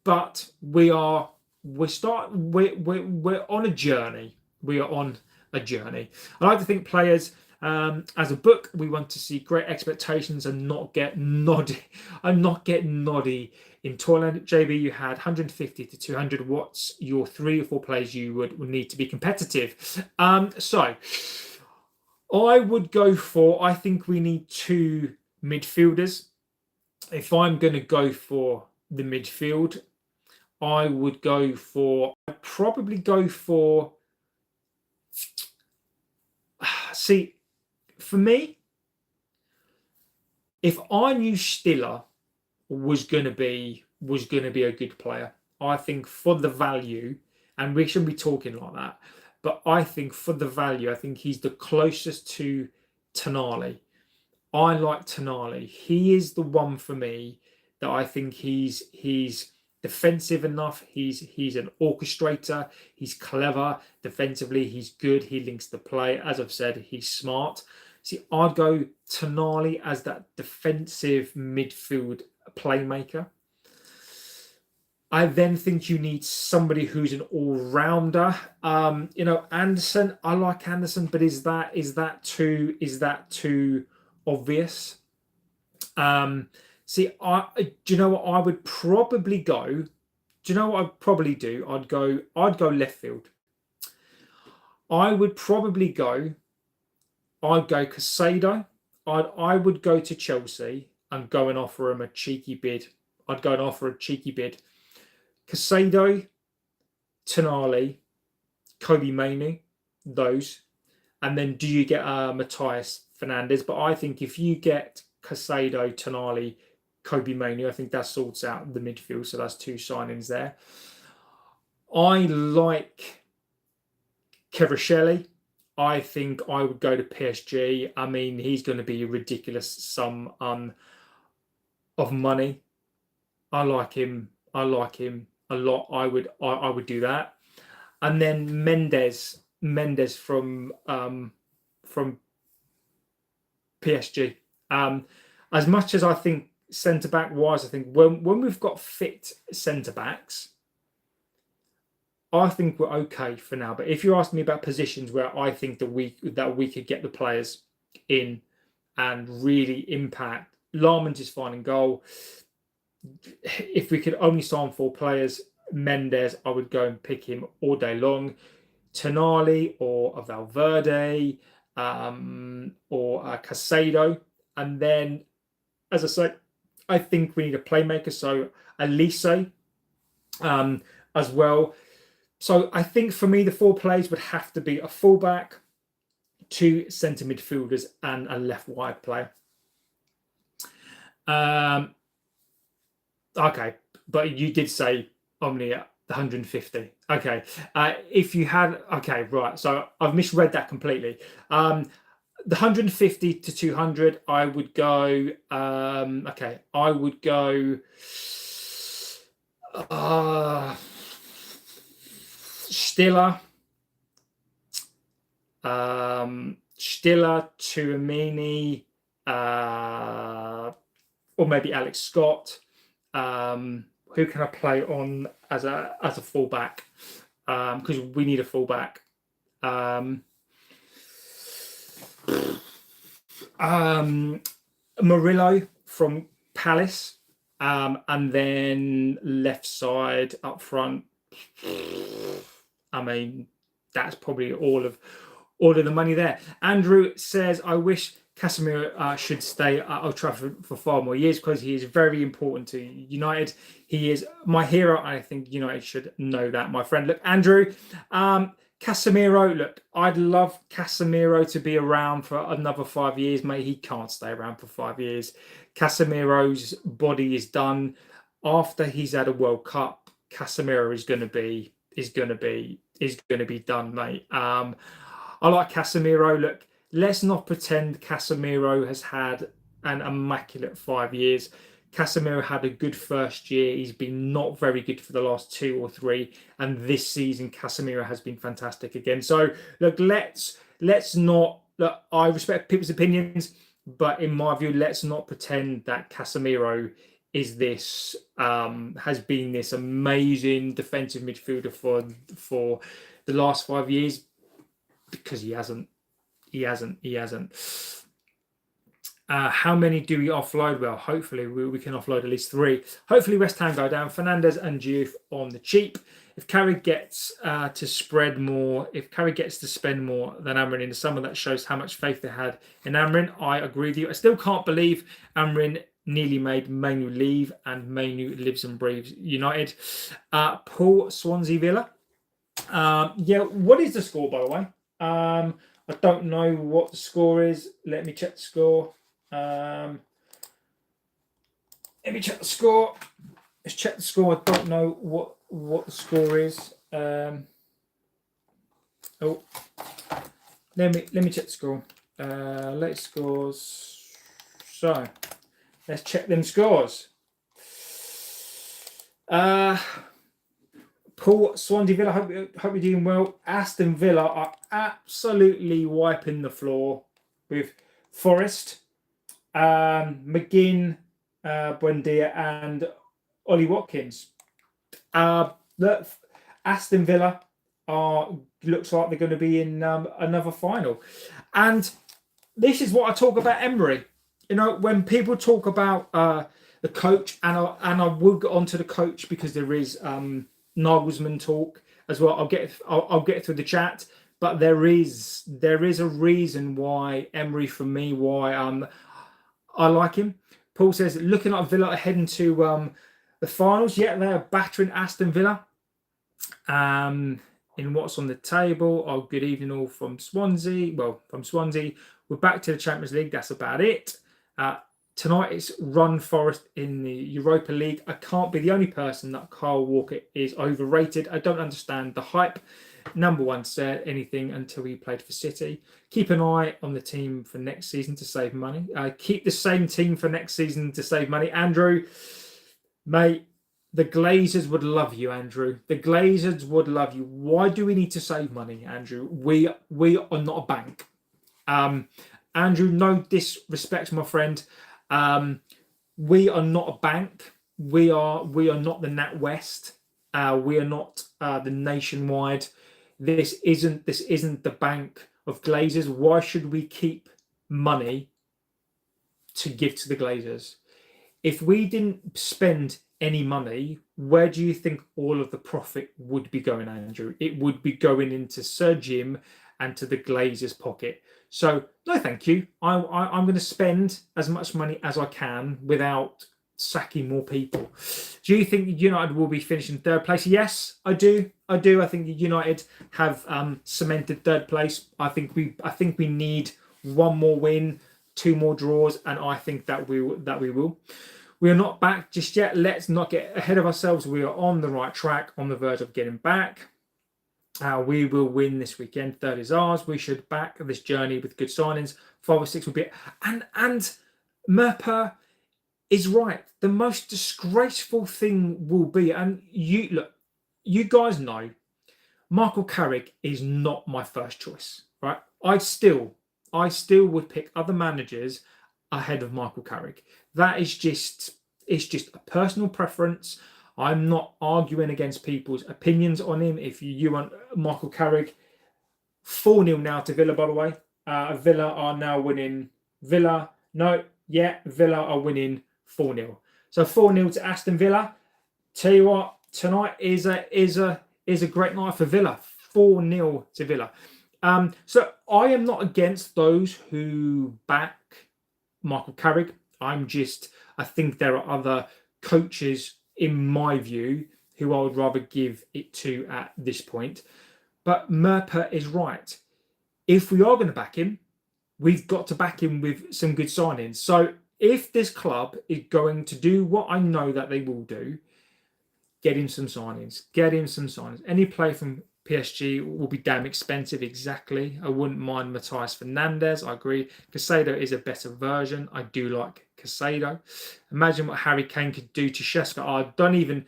But we're on a journey. We are on a journey. I like to think players, as a book, we want to see great expectations and not get noddy. In Toyland, JB, you had 150 to 200. What's your 3 or 4 players you would need to be competitive? So I would go for, I think we need 2 midfielders. If I'm going to go for the midfield, I'd probably go for, see, for me, if I knew Stiller was going to be a good player, I think for the value, and we shouldn't be talking like that, but I think for the value, I think he's the closest to Tonali. I like Tonali. He is the one for me that I think he's defensive enough. He's an orchestrator. He's clever defensively. He's good. He links the play. As I've said, he's smart. See, I'd go Tonali as that defensive midfield playmaker. I then think you need somebody who's an all-rounder. Anderson. I like Anderson, but is that too obvious? See, do you know what I would probably go? Do you know what I'd probably do? I'd go left field. I'd go Casado. I would go to Chelsea and go and offer him a cheeky bid. I'd go and offer a cheeky bid. Casado, Tonali, Kobe Mainoo, those. And then do you get Matthias Fernandez? But I think if you get Casado, Tonali, Kobe Mainoo, I think that sorts out the midfield. So that's 2 signings there. I like Kvaratskhelia. I think I would go to PSG. I mean, he's going to be a ridiculous sum of money. I like him a lot. I would do that. And then Mendes from PSG. As much as I think centre back wise, I think when we've got fit centre backs, I think we're okay for now. But if you ask me about positions where I think that we could get the players in and really impact, Larmans is fine in goal. If we could only sign 4 players, Mendes, I would go and pick him all day long. Tonali or a Valverde or a Casado. And then, as I said, I think we need a playmaker. So Elise as well. So I think for me, the 4 players would have to be a fullback, 2 centre midfielders, and a left wide player. Okay, but you did say only at 150. Okay, if you had, okay, right. So I've misread that completely. The 150 to 200, I would go. Okay, I would go. Stiller, Tchouameni, or maybe Alex Scott. Who can I play on as a fullback? Because we need a fullback. Murillo from Palace, and then left side up front. I mean, that's probably all of the money there. Andrew says, I wish Casemiro should stay at Old Trafford for far more years because he is very important to United. He is my hero. I think United should know that, my friend. Look, Andrew, Casemiro, look, I'd love Casemiro to be around for another 5 years, mate. He can't stay around for 5 years. Casemiro's body is done. After he's had a World Cup, Casemiro is going to be done, mate. I like Casemiro. Look, let's not pretend Casemiro has had an immaculate 5 years. Casemiro had a good first year. He's been not very good for the last 2 or 3, and this season Casemiro has been fantastic again. So look, let's not. Look, I respect people's opinions, but in my view, let's not pretend that Casemiro is this has been this amazing defensive midfielder for the last 5 years, because he hasn't. How many do we offload? Well, hopefully we can offload at least 3. Hopefully West Ham go down. Fernandez and Diouf on the cheap. If Carrick gets to spend more than Amrin in the summer, that shows how much faith they had in Amrin. I agree with you. I still can't believe Amrin nearly made Mainoo leave, and Mainoo lives and breathes United. Paul, Swansea Villa. Yeah, what is the score, by the way? I don't know what the score is. Let me check the score. Let me check the score. Let's check the score. I don't know what the score is. Let me check the score. Latest scores. So let's check them scores. Paul, Swansea Villa, hope you're doing well. Aston Villa are absolutely wiping the floor with Forest, McGinn, Buendia, and Ollie Watkins. Aston Villa looks like they're going to be in another final. And this is what I talk about Emery. You know, when people talk about the coach, and I will get onto the coach because there is Nagelsmann talk as well. I'll get through the chat, but there is a reason why Emery, for me, why I like him. Paul says, looking at Villa heading to the finals. Yeah, they are battering Aston Villa. In what's on the table. Oh, good evening all from Swansea. Well, from Swansea. We're back to the Champions League. That's about it. Tonight it's Run Forest in the Europa League. I can't be the only person that Kyle Walker is overrated. I don't understand the hype. Number one said anything until he played for City. Keep an eye on the team for next season to save money. Keep the same team for next season to save money. Andrew, mate, the Glazers would love you, Andrew. The Glazers would love you. Why do we need to save money, Andrew? We are not a bank. Andrew, no disrespect, my friend. We are not a bank. We are not the NatWest. We are not the Nationwide. This isn't the bank of Glazers. Why should we keep money to give to the Glazers? If we didn't spend any money, where do you think all of the profit would be going, Andrew? It would be going into Sir Jim and to the Glazers' pocket. So no, thank you. I'm going to spend as much money as I can without sacking more people. Do you think United will be finishing third place? Yes, I do. I think United have cemented third place. I think we need one more win, 2 more draws, and I think that we will. We are not back just yet. Let's not get ahead of ourselves. We are on the right track, on the verge of getting back. We will win this weekend. Third is ours. We should back this journey with good signings. 5 or 6 will be it. And Merper is right. The most disgraceful thing will be, and you guys know, Michael Carrick is not my first choice, right? I still would pick other managers ahead of Michael Carrick. That is just a personal preference. I'm not arguing against people's opinions on him. If you want Michael Carrick, 4-0 now to Villa, by the way. Villa are now winning. Villa are winning 4-0. So 4-0 to Aston Villa. Tell you what, tonight is a great night for Villa. 4-0 to Villa. So I am not against those who back Michael Carrick. I think there are other coaches, in my view, who I would rather give it to at this point. But Merper is right. If we are going to back him, we've got to back him with some good signings. So if this club is going to do what I know that they will do, get him some signings. Any player from PSG will be damn expensive, exactly. I wouldn't mind Matthias Fernandez. I agree. Casado is a better version. I do like Casado. Imagine what Harry Kane could do to Sheska. Oh, don't even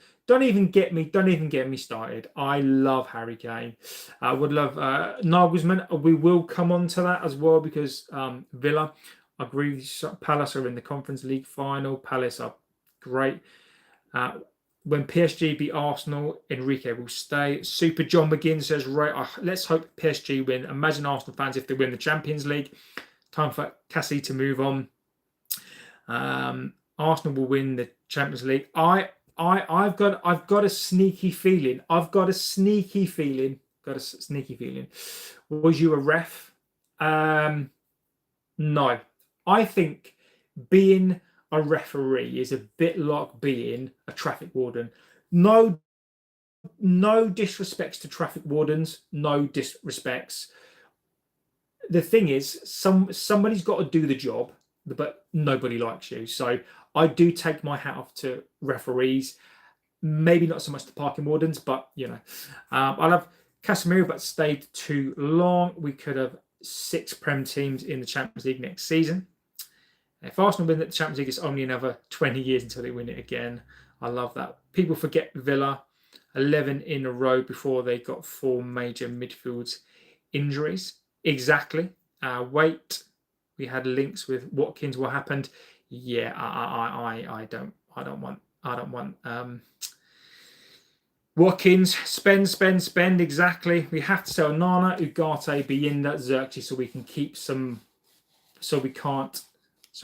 get me started. I love Harry Kane. I would love Nagelsmann. We will come on to that as well because Villa, I agree. Palace are in the Conference League final. Palace are great. When PSG beat Arsenal, Enrique will stay. Super John McGinn says, right, let's hope PSG win. Imagine Arsenal fans if they win the Champions League. Time for Cassie to move on. Arsenal will win the Champions League. I've got a sneaky feeling. Was you a ref? No. I think being a referee is a bit like being a traffic warden. No disrespects to traffic wardens. No disrespects. The thing is, somebody's got to do the job, but nobody likes you. So I do take my hat off to referees. Maybe not so much the parking wardens, but I love Casemiro, but stayed too long. We could have 6 Prem teams in the Champions League next season. If Arsenal win the Champions League, it's only another 20 years until they win it again. I love that. People forget Villa, 11 in a row before they got 4 major midfield injuries. Exactly. Wait, we had links with Watkins. What happened? Yeah, I don't want Watkins. Spend. Exactly. We have to sell Nana, Ugarte, Bienda, Xerxes so we can keep some. So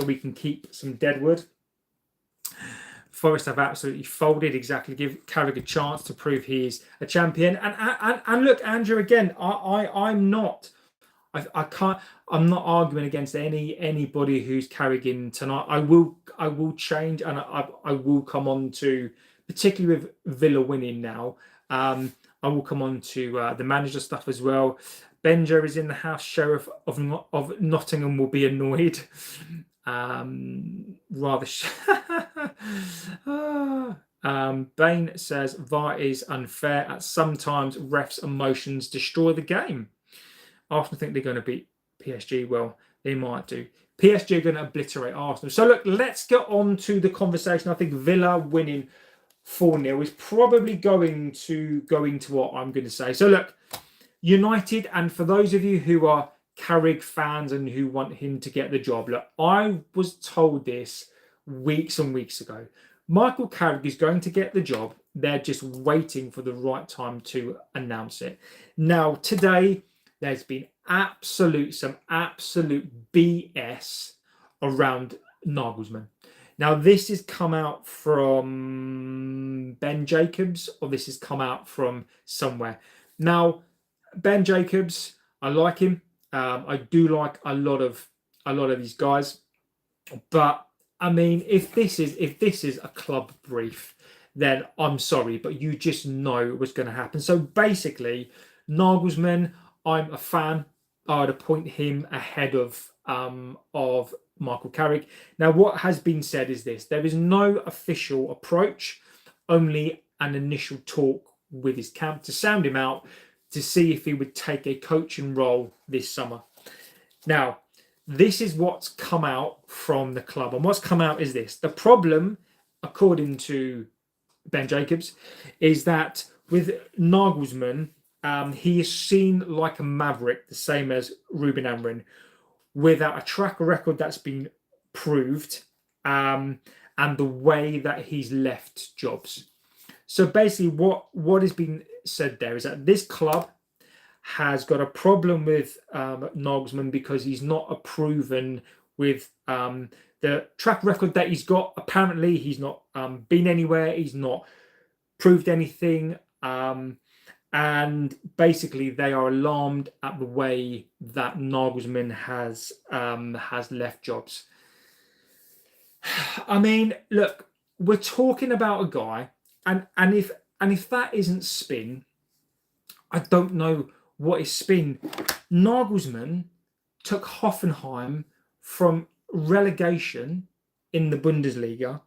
we can keep some deadwood. Forest have absolutely folded. Exactly, give Carrick a chance to prove he is a champion. And look, Andrew, again, I'm not. I can't. I'm not arguing against anybody who's carrying tonight. I will change, and I will come on to, particularly with Villa winning now. I will come on to the manager stuff as well. Benja is in the house. Sheriff of Nottingham will be annoyed. Rather. Bain says VAR is unfair. At sometimes refs' emotions destroy the game. Arsenal think they're going to beat PSG. Well, they might do. PSG are going to obliterate Arsenal. So look, let's get on to the conversation. I think Villa winning 4-0 is probably going to what I'm going to say. So look, United, and for those of you who are Carrick fans and who want him to get the job, look, I was told this weeks and weeks ago. Michael Carrick is going to get the job. They're just waiting for the right time to announce it. Now, today, there's been some absolute BS around Nagelsmann. Now, this has come out from Ben Jacobs, or this has come out from somewhere. Now, Ben Jacobs, I like him. I do like a lot of these guys, but I mean, if this is a club brief, then I'm sorry, but you just know what's going to happen. So basically, Nagelsmann, I'm a fan. I'd appoint him ahead of Michael Carrick. Now, what has been said is this: there is no official approach, only an initial talk with his camp to sound him out, to see if he would take a coaching role this summer. Now, this is what's come out from the club. And what's come out is this. The problem, according to Ben Jacobs, is that with Nagelsmann, he is seen like a maverick, the same as Ruben Amorim, without a track record that's been proved, and the way that he's left jobs. So basically what has been said there is that this club has got a problem with Nagelsmann because he's not proven with the track record that he's got. Apparently, he's not been anywhere. He's not proved anything. And basically, they are alarmed at the way that Nagelsmann has left jobs. I mean, look, we're talking about a guy, and if that isn't spin, I don't know what is spin. Nagelsmann took Hoffenheim from relegation in the Bundesliga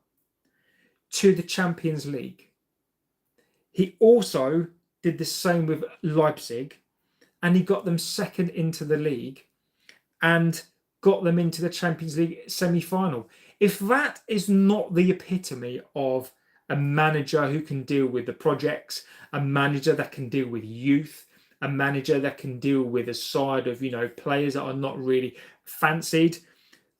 to the Champions League. He also did the same with Leipzig, and he got them second into the league and got them into the Champions League semi-final. If that is not the epitome of a manager who can deal with the projects, a manager that can deal with youth, a manager that can deal with a side of, players that are not really fancied.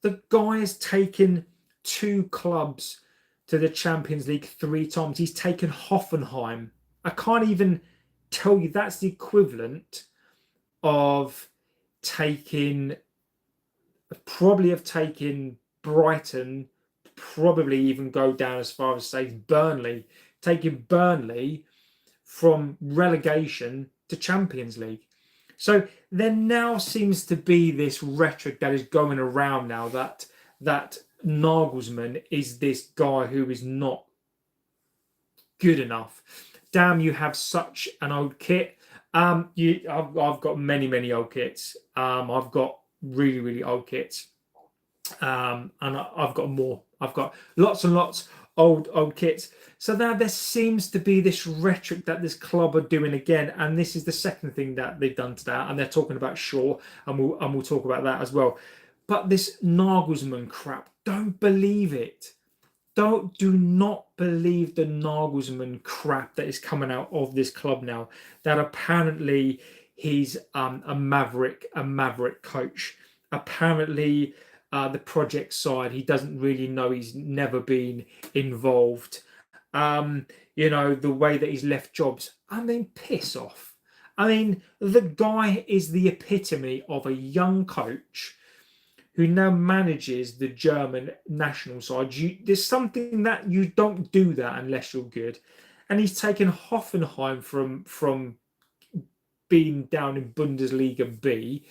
The guy has taken 2 clubs to the Champions League 3 times. He's taken Hoffenheim. I can't even tell you that's the equivalent of taking Brighton, probably even go down as far as say Burnley, taking Burnley from relegation to Champions League. So there now seems to be this rhetoric that is going around now that Nagelsmann is this guy who is not good enough. Damn, you have such an old kit. I've got many old kits. I've got really old kits, and I've got more. I've got lots and lots old kits. So now there seems to be this rhetoric that this club are doing again, and this is the second thing that they've done today. And they're talking about Shaw, and we'll talk about that as well. But this Nagelsmann crap, don't believe it. Do not believe the Nagelsmann crap that is coming out of this club now. That apparently he's a maverick coach. Apparently, the project side, he doesn't really know. He's never been involved. The way that he's left jobs. I mean, piss off. I mean, the guy is the epitome of a young coach who now manages the German national side. There's something that you don't do that unless you're good. And he's taken Hoffenheim from being down in Bundesliga B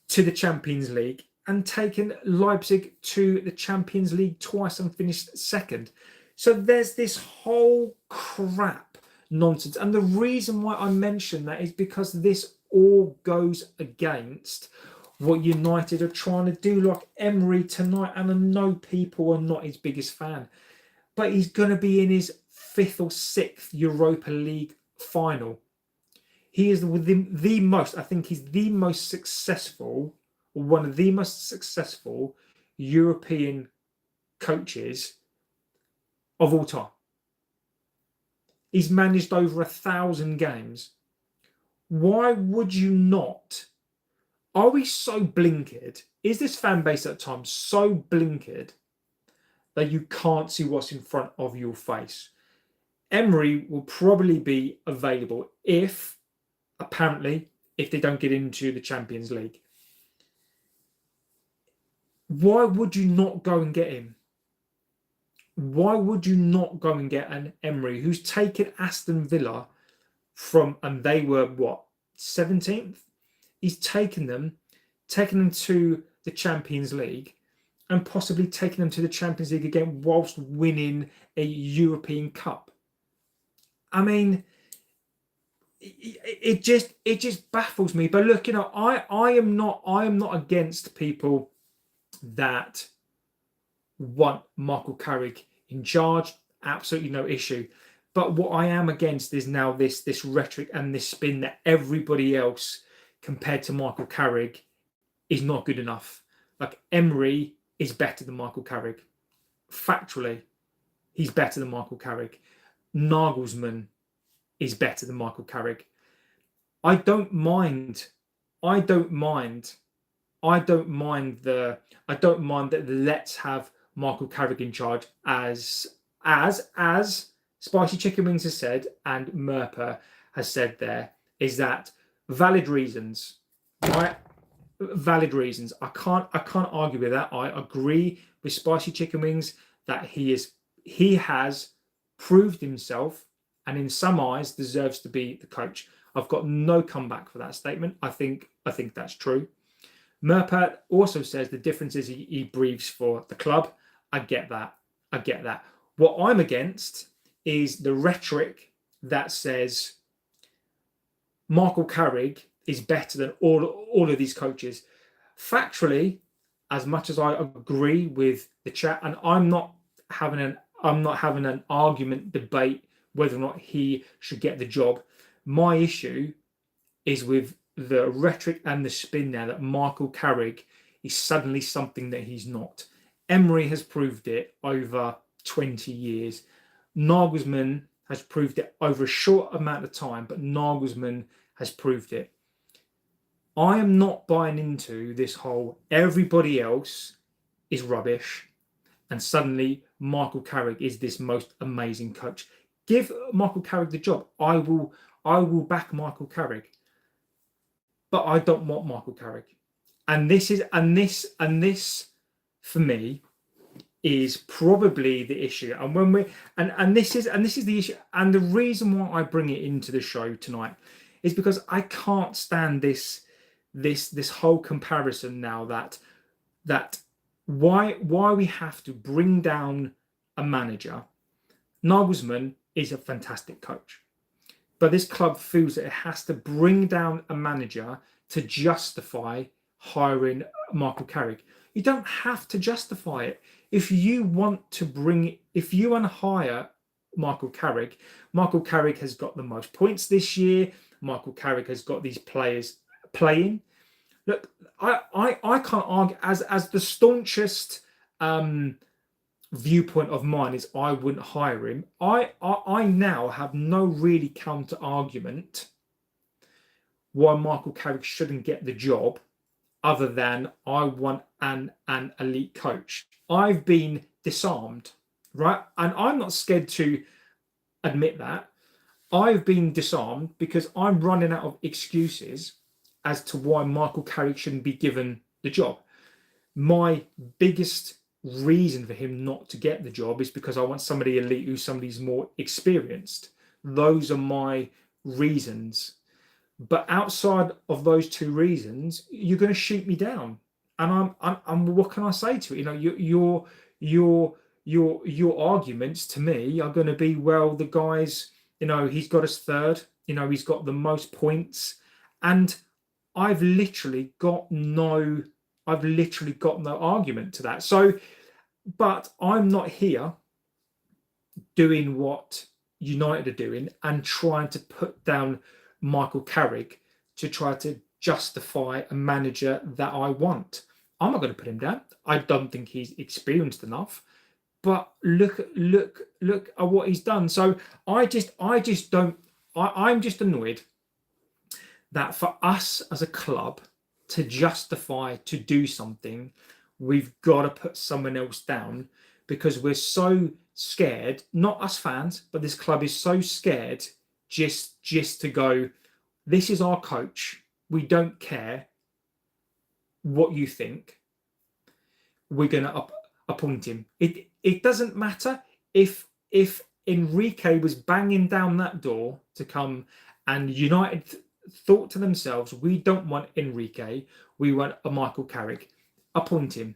to the Champions League, and taken Leipzig to the Champions League twice and finished second. So there's this whole crap nonsense. And the reason why I mention that is because this all goes against what United are trying to do, like Emery tonight. And I know people are not his biggest fan, but he's going to be in his 5th or 6th Europa League final. He is the most, I think he's the most successful, or one of the most successful European coaches of all time. He's managed over 1,000 games. Why would you not? Are we so blinkered? Is this fan base at times so blinkered that you can't see what's in front of your face? Emery will probably be available if they don't get into the Champions League. Why would you not go and get him? Why would you not go and get an Emery who's taken Aston Villa and they were what, 17th? He's taken them to the Champions League, and possibly taken them to the Champions League again whilst winning a European Cup. I mean, it just baffles me. But look, I am not against people that want Michael Carrick in charge. Absolutely no issue. But what I am against is now this rhetoric and this spin that everybody else compared to Michael Carrick is not good enough. Like, Emery is better than Michael Carrick. Factually, he's better than Michael Carrick. Nagelsmann is better than Michael Carrick. I don't mind that let's have Michael Carrick in charge as Spicy Chicken Wings has said, and Merper has said there, is that valid reasons, right? Valid reasons. I can't argue with that. I agree with Spicy Chicken Wings that he has proved himself, and in some eyes deserves to be the coach. I've got no comeback for that statement. I think that's true. Merper also says the difference is he breathes for the club. I get that. What I'm against is the rhetoric that says Michael Carrick is better than all of these coaches. Factually, as much as I agree with the chat, and I'm not having an argument debate whether or not he should get the job. My issue is with the rhetoric and the spin now that Michael Carrick is suddenly something that he's not. Emery has proved it over 20 years. Nagelsmann has proved it over a short amount of time, but Nagelsmann has proved it. I am not buying into this whole everybody else is rubbish and suddenly Michael Carrick is this most amazing coach. Give Michael Carrick the job. I will back Michael Carrick. But I don't want Michael Carrick. And this for me is probably the issue. And when we and this is the issue. And the reason why I bring it into the show tonight is because I can't stand this whole comparison now that why we have to bring down a manager. Nagelsmann is a fantastic coach, but this club feels that it has to bring down a manager to justify hiring Michael Carrick. You don't have to justify it. If you want to hire Michael Carrick has got the most points this year. Michael Carrick has got these players playing. Look, I can't argue as the staunchest viewpoint of mine is I wouldn't hire him. I now have no really counter argument why Michael Carrick shouldn't get the job, other than I want an elite coach. I've been disarmed, right? And I'm not scared to admit that. I've been disarmed because I'm running out of excuses as to why Michael Carrick shouldn't be given the job. my biggest reason for him not to get the job is because I want somebody elite who's somebody's more experienced. Those are my reasons. But outside of those two reasons, you're going to shoot me down. And I'm what can I say to it? Your arguments to me are going to be, well, the guy's, he's got us third, he's got the most points, and I've literally got no argument to that. So, but I'm not here doing what United are doing and trying to put down Michael Carrick to try to justify a manager that I want. I'm not going to put him down. I don't think he's experienced enough. But look at what he's done. So I'm just annoyed that for us as a club to justify to do something, we've got to put someone else down because we're so scared, not us fans, but this club is so scared just to go, this is our coach. We don't care what you think. We're going to appoint him. It doesn't matter if Enrique was banging down that door to come and United thought to themselves, we don't want Enrique, we want a Michael Carrick. Appoint him.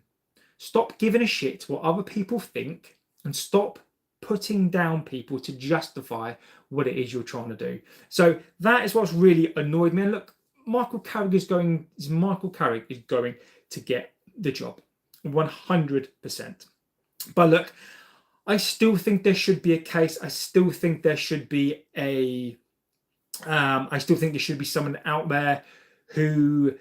Stop giving a shit what other people think and stop putting down people to justify what it is you're trying to do. So that is what's really annoyed me. And look, Michael Carrick is going to get the job 100%. But look, I still think there should be a case. I still think there should be someone out there who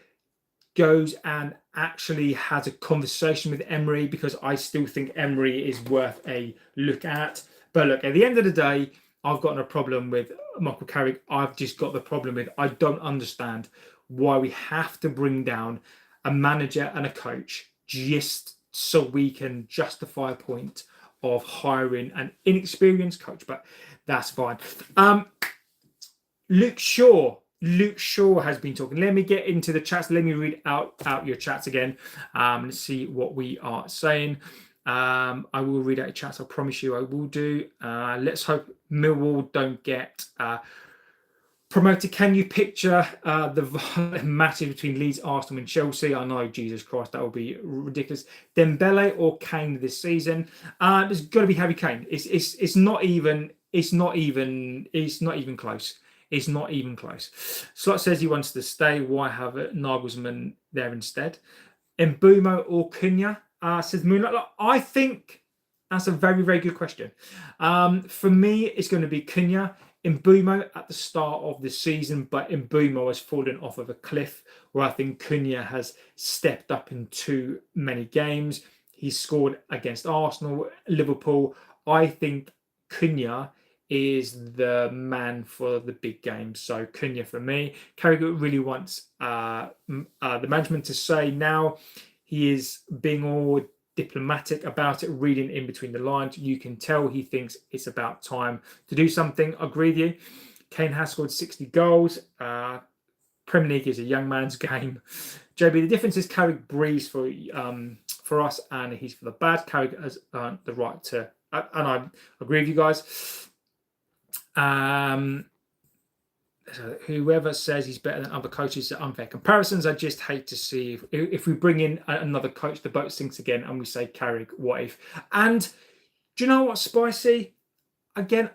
goes and actually has a conversation with Emery, because I still think Emery is worth a look at. But look, at the end of the day, I've got no problem with Michael Carrick. I've just got the problem with, I don't understand why we have to bring down a manager and a coach just so we can justify a point of hiring an inexperienced coach. But that's fine. Luke Shaw has been talking. Let me get into the chats. Let me read out your chats again. Let's see what we are saying. I will read out your chats. I promise you I will do. Let's hope Millwall don't get promoted. Can you picture the violent matches between Leeds, Arsenal and Chelsea? I know, Jesus Christ, that would be ridiculous. Dembele or Kane this season? There's got to be Harry Kane. It's not even close. It's not even close. Slot says he wants to stay. Why have Nagelsmann there instead? Mbumo or Cunha? Says Moonlight. Look, I think that's a very, very good question. For me, it's going to be Cunha. Mbumo at the start of the season, but Mbumo has fallen off of a cliff where I think Cunha has stepped up in too many games. He scored against Arsenal, Liverpool. I think Cunha is the man for the big games. So Cunha for me. Carrick really wants the management to say now. He is being all diplomatic about it, reading in between the lines. You can tell he thinks it's about time to do something. I agree with you. Kane has scored 60 goals. Premier League is a young man's game. JB, the difference is Carrick breathes for us and he's for the bad. Carrick has earned the right to, and I agree with you guys. So whoever says he's better than other coaches are unfair comparisons. I just hate to see if we bring in another coach, the boat sinks again, and we say Carrick, what if? And do you know what's spicy? Again,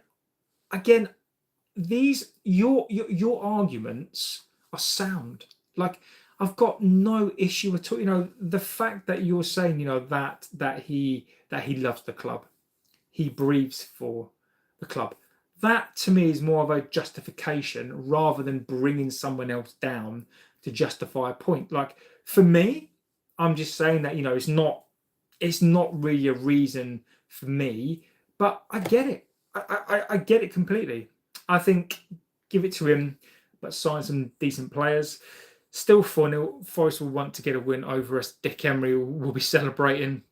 these your arguments are sound. Like, I've got no issue at all. The fact that you're saying, that he loves the club, he breathes for the club. That to me is more of a justification rather than bringing someone else down to justify a point. Like, for me, I'm just saying that, it's not really a reason for me, but I get it. I get it completely. I think give it to him, but sign some decent players. Still 4-0. Forest will want to get a win over us. Dick Emery will be celebrating.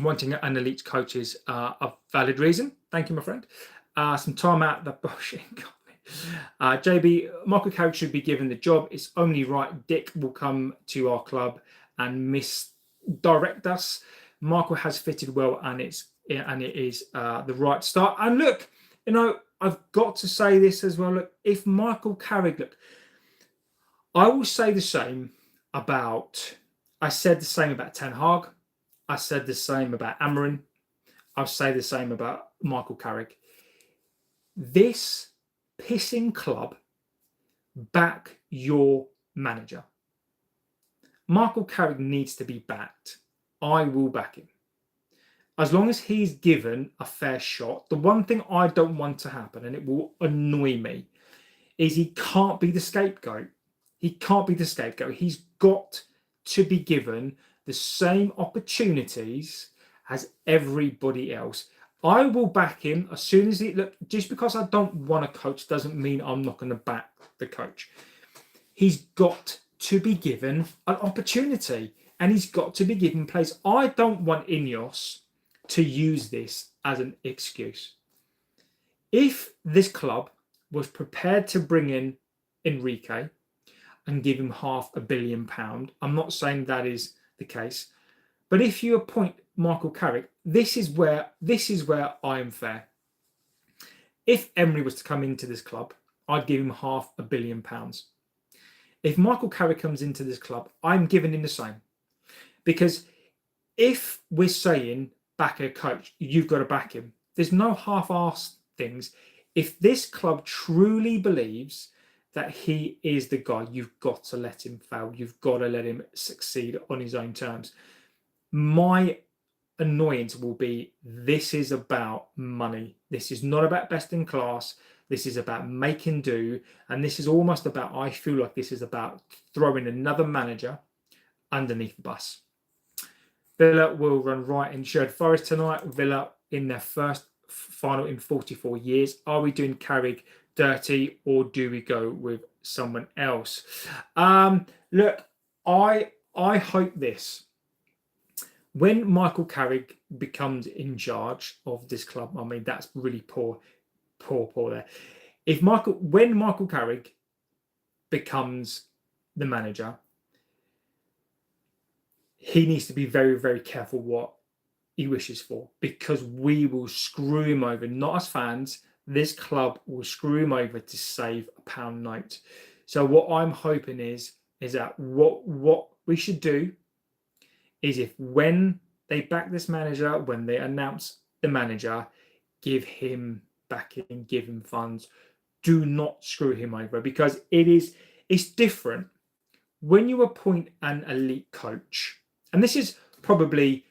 Wanting an elite coach is a valid reason. Thank you, my friend. Some time out the bullshit. JB, Michael Carrick should be given the job. It's only right. Dick will come to our club and miss direct us. Michael has fitted well, and it is the right start. And look, I've got to say this as well. Look, if Michael Carrick, look, I will say the same about. I said the same about Ten Hag. I said the same about Amorim. I'll say the same about Michael Carrick. This pissing club back your manager. Michael Carrick needs to be backed. I will back him. As long as he's given a fair shot. The one thing I don't want to happen, and it will annoy me, is he can't be the scapegoat. He can't be the scapegoat. He's got to be given the same opportunities as everybody else. I will back him as soon as he look. Just because I don't want a coach doesn't mean I'm not going to back the coach. He's got to be given an opportunity, and he's got to be given place. I don't want Ineos to use this as an excuse. If this club was prepared to bring in Enrique and give him £500 million, I'm not saying that is the case, but if you appoint Michael Carrick, this is where I am fair. If Emery was to come into this club, I'd give him £500 million. If Michael Carrick comes into this club, I'm giving him the same. Because if we're saying back a coach, you've got to back him. There's no half-assed things. If this club truly believes that he is the guy, you've got to let him fail. You've got to let him succeed on his own terms. My annoyance will be, this is about money. This is not about best in class. This is about making do. And this is almost about, I feel like this is about throwing another manager underneath the bus. Villa will run right in Sherwood Forest tonight. Villa in their first final in 44 years. Are we doing Carrick dirty, or do we go with someone else? Look, I hope this. When Michael Carrick becomes in charge of this club, I mean, that's really poor there. When Michael Carrick becomes the manager, he needs to be very, very careful what he wishes for, because we will screw him over, not as fans. This club will screw him over to save a pound note. So what I'm hoping is that what we should do is, if when they back this manager, when they announce the manager, give him backing, give him funds. Do not screw him over, because it's different when you appoint an elite coach. And this is probably,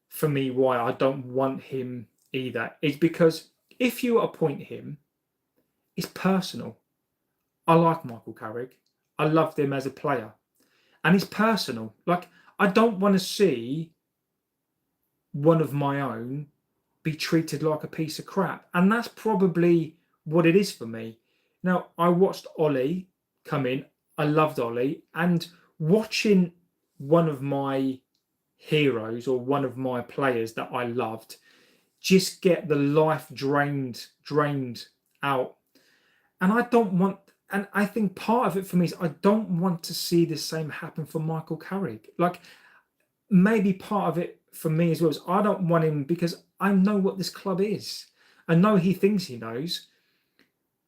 for me, why I don't want him either, is because if you appoint him, it's personal. I like Michael Carrick. I loved him as a player. And it's personal. Like, I don't want to see one of my own be treated like a piece of crap. And that's probably what it is for me. Now, I watched Ollie come in. I loved Ollie. And watching one of my heroes, or one of my players that I loved, just get the life drained out. And I don't want, and I think part of it for me is, I don't want to see the same happen for Michael Carrick. Like, maybe part of it for me as well is, I don't want him, because I know what this club is. I know he thinks he knows,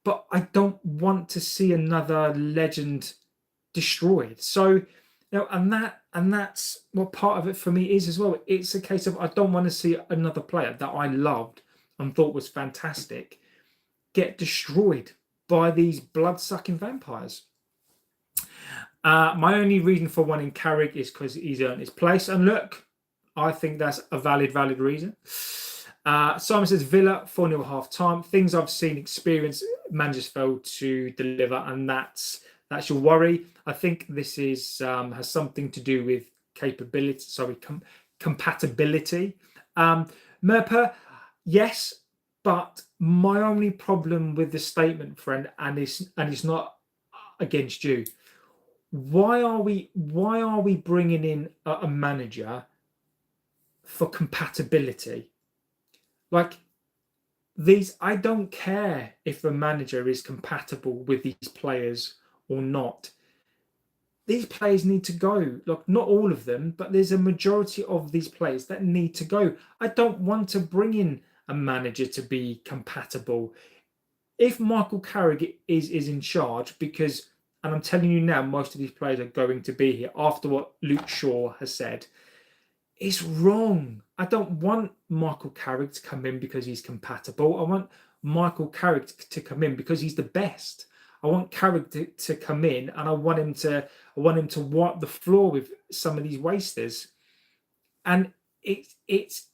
but I don't want to see another legend destroyed. So, and that's what part of it for me is as well. It's a case of, I don't want to see another player that I loved and thought was fantastic get destroyed by these blood-sucking vampires. My only reason for wanting Carrick is because he's earned his place. And look, I think that's a valid reason. Simon says, Villa 4-0 half-time. Things I've seen, experience, managers failed to deliver, and that's your worry. I think this is has something to do with compatibility. Merper, yes, but my only problem with the statement, friend, and it's not against you. Why are we bringing in a manager for compatibility? Like, I don't care if the manager is compatible with these players or not. these players need to go. Look, not all of them, but there's a majority of these players that need to go. I don't want to bring in a manager to be compatible. If Michael Carrick is in charge, because, and I'm telling you now, most of these players are going to be here after what Luke Shaw has said, it's wrong. I don't want Michael Carrick to come in because he's compatible. I want Michael Carrick to come in because he's the best. I want Carrick to come in, and I want him to wipe the floor with some of these wasters. And it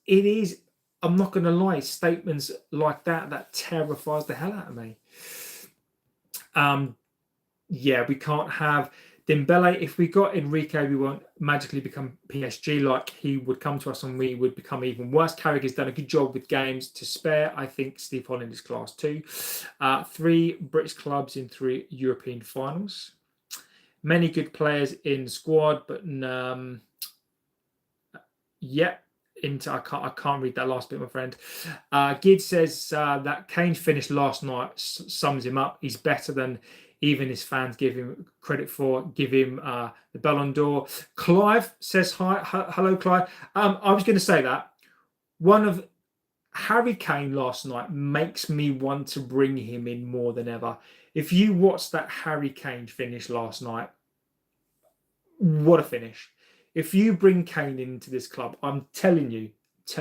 is. I'm not going to lie. Statements like that terrifies the hell out of me. Yeah, we can't have Dembele. If we got Enrique, we won't magically become PSG. Like, he would come to us and we would become even worse. Carrick has done a good job with games to spare. I think Steve Holland is class too. 3 British clubs in 3 European finals. Many good players in squad, but yeah. I can't read that last bit, my friend. Gid says that Kane's finish last night sums him up. He's better than even his fans give him credit for. Give him the Ballon d'Or. Clive says hi. Hello, Clive. I was going to say that one of Harry Kane last night makes me want to bring him in more than ever. If you watched that Harry Kane finish last night, what a finish! If you bring Kane into this club, I'm telling you, that's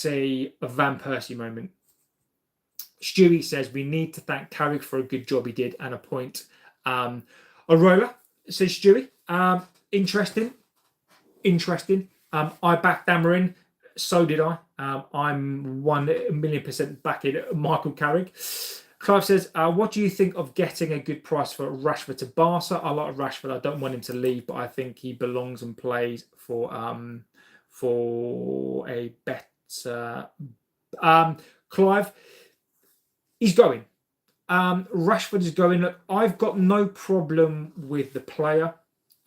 a Van Persie moment. Stewie says we need to thank Carrick for a good job he did and appoint Aurélien, says Stewie. Interesting. I backed Amarin, so did I. I'm 1,000,000% backing Michael Carrick. Clive says, what do you think of getting a good price for Rashford to Barca? I like Rashford. I don't want him to leave, but I think he belongs and plays for a better... Clive, he's going. Rashford is going. Look, I've got no problem with the player.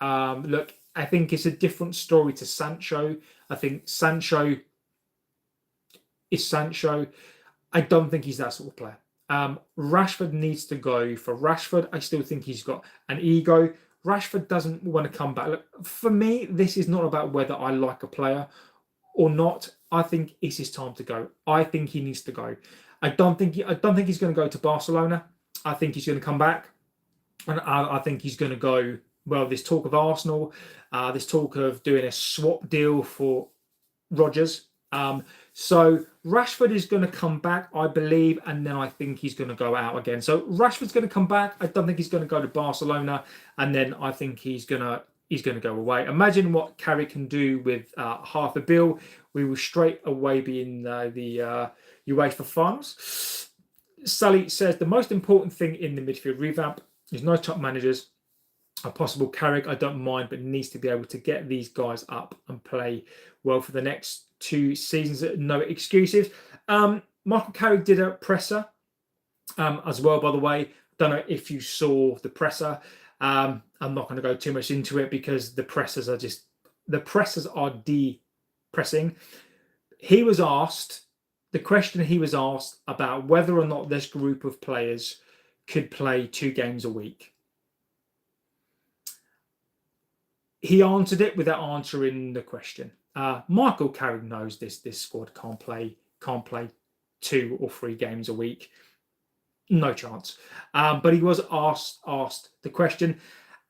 Look, I think it's a different story to Sancho. I think Sancho is Sancho. I don't think he's that sort of player. Rashford needs to go. For Rashford, I still think he's got an ego. Rashford doesn't want to come back. Look, for me, this is not about whether I like a player or not. I think it's his time to go. I think he needs to go. I don't think he's going to go to Barcelona. I think he's going to come back, and I think he's going to go. Well, there's talk of Arsenal. There's talk of doing a swap deal for Rodgers. So Rashford is going to come back, I believe, and then I think he's going to go out again. So Rashford's going to come back. I don't think he's going to go to Barcelona, and then I think he's going to go away. Imagine what Carrick can do with half a bill. We will straight away be in the UEFA finals. Sully says the most important thing in the midfield revamp is no top managers. A possible Carrick, I don't mind, but needs to be able to get these guys up and play well for the next 2 seasons. No excuses. Michael Carrick did a presser as well, by the way. Don't know if you saw the presser. I'm not going to go too much into it because the pressers are depressing. The question he was asked about whether or not this group of players could play 2 games a week. He answered it without answering the question. Michael Carrick knows this squad can't play 2 or 3 games a week. No chance. But he was asked the question.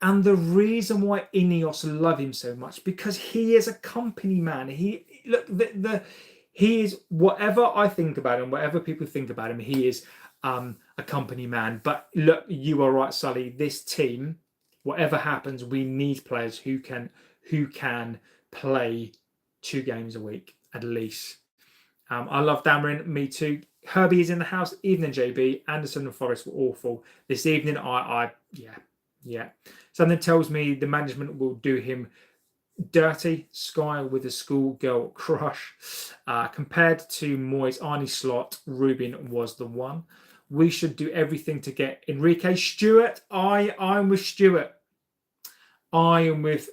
And the reason why Ineos love him so much, because he is a company man. He is, whatever I think about him, whatever people think about him, he is a company man. But look, you are right, Sully. This team, whatever happens, we need players who can play 2 games a week at least. I love Dameron. Me too. Herbie is in the house. Evening, JB. Anderson and Forrest were awful this evening. Yeah. Something tells me the management will do him dirty. Sky with a schoolgirl crush. Compared to Moyes, Arnie Slot, Rubin was the one. We should do everything to get Enrique. Stewart, I'm with Stewart. I am with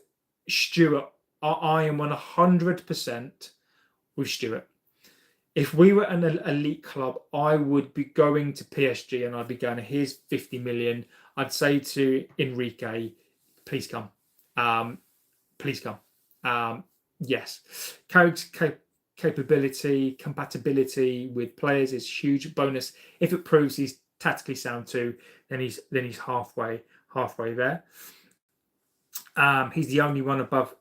Stewart. I am 100% with Stewart. if we were an elite club, I would be going to PSG and I'd be going, here's 50 million. I'd say to Enrique, please come. Please come. Yes. Carrick's capability, compatibility with players is huge bonus. If it proves he's tactically sound too, then he's halfway there. He's the only one above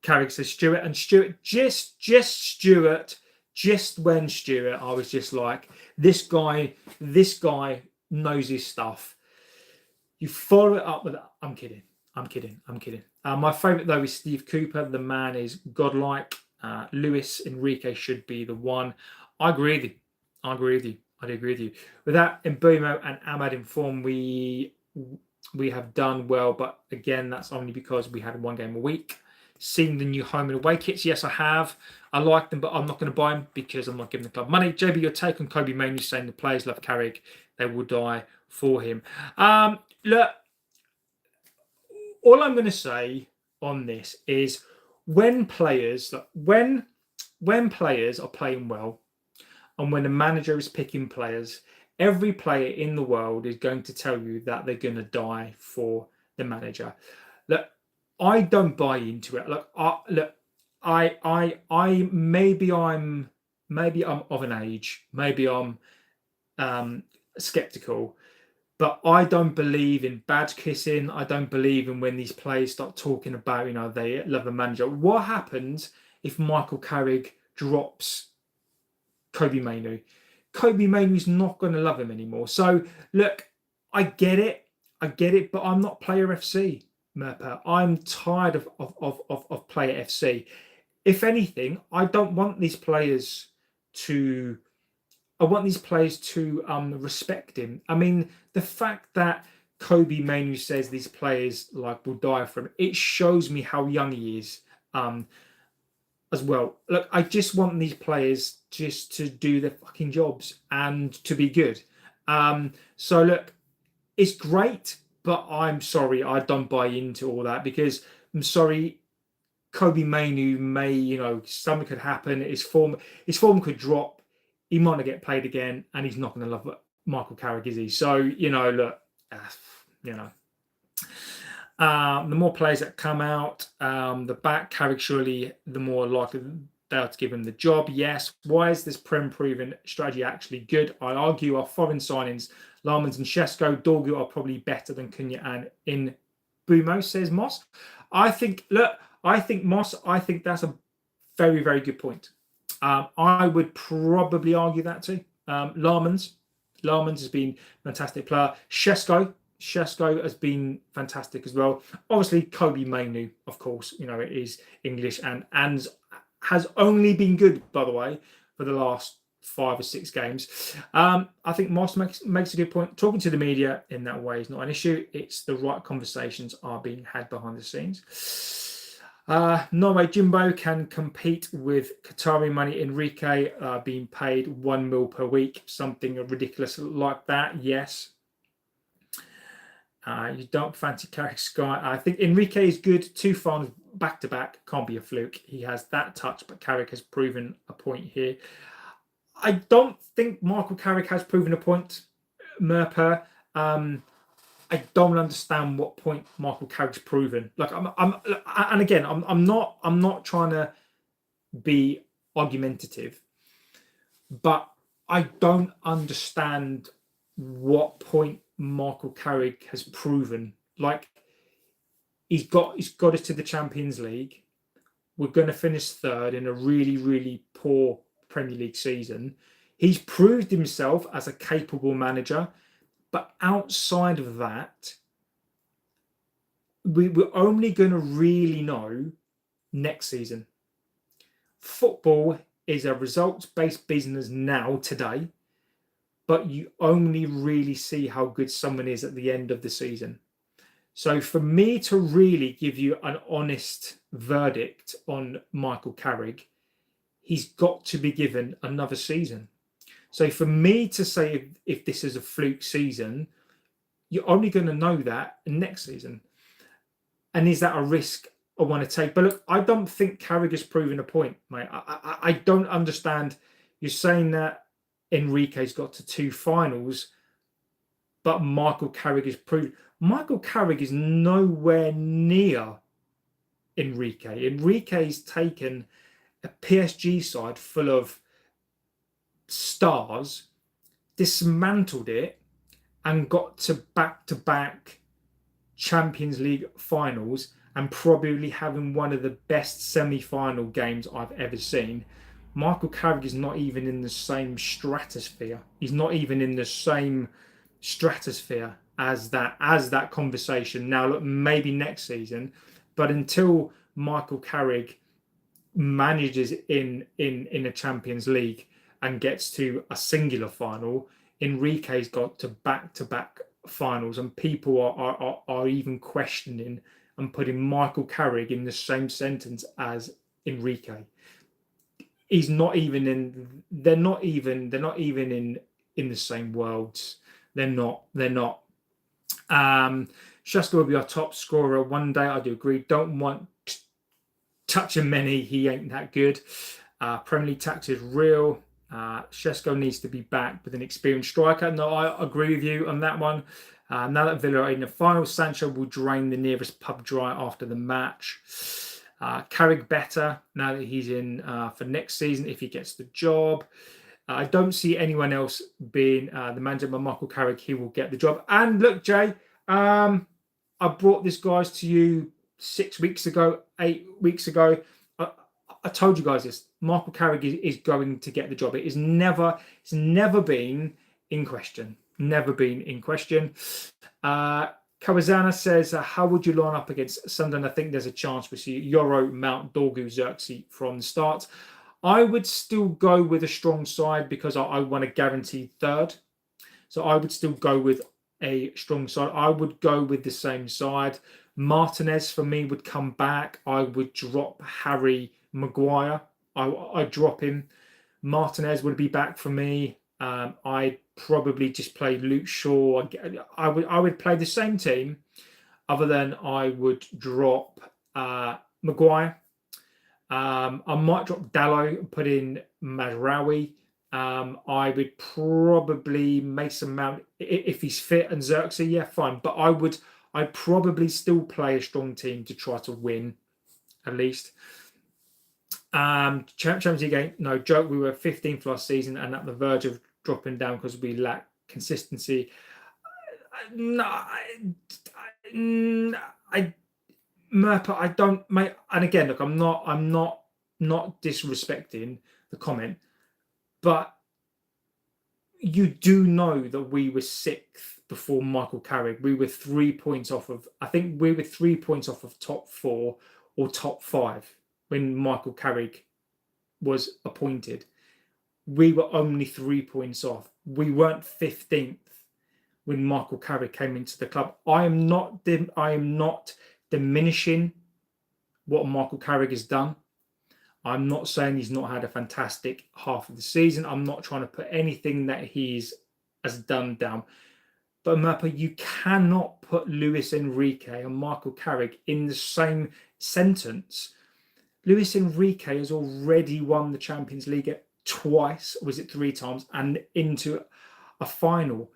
Carrick, says Stuart, and Stuart, just Stuart, just when Stuart, I was just like, this guy knows his stuff. You follow it up with, I'm kidding. My favourite though is Steve Cooper. The man is godlike. Luis Enrique should be the one. I agree with you. I do agree with you. With that, Mbeumo and Ahmad in form, we have done well, but again, that's only because we had one game a week. Seen the new home and away kits? Yes, I have. I like them, but I'm not going to buy them because I'm not giving the club money. JB, your take on Kobe Mainoo saying the players love Carrick, they will die for him. Look, all I'm going to say on this is when players are playing well, and when the manager is picking players, every player in the world is going to tell you that they're going to die for the manager. Look, I don't buy into it. Look, maybe I'm of an age, maybe I'm skeptical, but I don't believe in badge kissing. I don't believe in when these players start talking about, they love the manager. What happens if Michael Carrick drops Kobe Mainoo? Kobe Mainoo's not going to love him anymore. So look, I get it, but I'm not Player FC. Merper. I'm tired of Player FC. If anything, I don't want these players to. I want these players to respect him. I mean, the fact that Kobe Mainoo says these players will die for him, it shows me how young he is as well. Look, I just want these players just to do their fucking jobs and to be good. So look, it's great. But I'm sorry, I don't buy into all that because I'm sorry, Kobe Mainoo may, something could happen. His form could drop. He might not get played again, and he's not going to love Michael Carrick, is he? So, look, the more players that come out, the back Carrick surely the more likely they are to give him the job. Yes. Why is this Prem proven strategy actually good? I argue our foreign signings, Larmans and Shesko, Dorgu are probably better than Cunha and in Bumo, says Moss. I think Moss, I think that's a very, very good point. I would probably argue that too. Larmans has been a fantastic player. Shesko has been fantastic as well. Obviously, Kobe Mainoo, of course, it is English and has only been good, by the way, for the last 5 or 6 games. I think Moss makes a good point. Talking to the media in that way is not an issue. It's the right conversations are being had behind the scenes. Norway Jimbo can compete with Qatari money. Enrique being paid $1 million per week, something ridiculous like that. Yes. You don't fancy Carrick Sky. I think Enrique is good. 2 finals back to back can't be a fluke. He has that touch, but Carrick has proven a point here. I don't think Michael Carrick has proven a point, Merper. I don't understand what point Michael Carrick's proven. I'm not trying to be argumentative, but I don't understand what point Michael Carrick has proven. He's got us to the Champions League. We're going to finish 3rd in a really, really poor Premier League season. He's proved himself as a capable manager, but outside of that, we're only going to really know next season. Football is a results-based business now, today, but you only really see how good someone is at the end of the season. So for me to really give you an honest verdict on Michael Carrick, he's got to be given another season. So for me to say if this is a fluke season, you're only going to know that next season. And is that a risk I want to take? But look, I don't think Carrick has proven a point, mate. I don't understand You're saying that Enrique's got to 2 finals, but Michael Carrick is proved. Michael Carrick is nowhere near Enrique. Enrique's taken a PSG side full of stars, dismantled it, and got to back Champions League finals, and probably having one of the best semi-final games I've ever seen. Michael Carrick is not even in the same stratosphere. He's not even in the same stratosphere as that conversation. Now, look, maybe next season, but until Michael Carrick manages in a Champions League and gets to a singular final, Enrique's got to back finals, and people are even questioning and putting Michael Carrick in the same sentence as Enrique. He's not even in. They're not even in the same worlds. They're not. Shaska will be our top scorer one day. I do agree. Don't want Tchouameni. He ain't that good. Premier League tax is real. Shesko needs to be back with an experienced striker. No, I agree with you on that one. Now that Villa are in the final, Sancho will drain the nearest pub dry after the match. Carrick better now that he's in for next season if he gets the job. I don't see anyone else being the manager, but Michael Carrick, he will get the job. And look, Jay, I brought this guys to you 6 weeks ago, 8 weeks ago. I told you guys this. Michael Carrick is going to get the job. It's never been in question. Never been in question. Kawazana says, how would you line up against Sunderland? I think there's a chance we see Yoro, Mount, Dorgu, Xerxes from the start. I would still go with a strong side because I want a guaranteed third. So I would still go with a strong side. I would go with the same side. Martinez for me would come back. I would drop Harry Maguire. I'd drop him. Martinez would be back for me. I'd probably just play Luke Shaw. I would play the same team, other than I would drop Maguire. I might drop Dallo and put in Mazraoui. I would probably Mason Mount if he's fit, and Xerxes, yeah, fine. But I'd probably still play a strong team to try to win, at least. Champions League game, no joke. We were 15th last season and at the verge of dropping down because we lack consistency. Merpa, I don't, mate. And again, look, I'm not disrespecting the comment, but you do know that we were 6th before Michael Carrick. We were 3 points off of. I think we were 3 points off of top 4 or top 5 when Michael Carrick was appointed. We were only 3 points off. We weren't 15th when Michael Carrick came into the club. I am not diminishing what Michael Carrick has done. I'm not saying he's not had a fantastic half of the season. I'm not trying to put anything that has done down. But Mappa, you cannot put Luis Enrique and Michael Carrick in the same sentence. Luis Enrique has already won the Champions League twice, or was it 3 times, and into a final.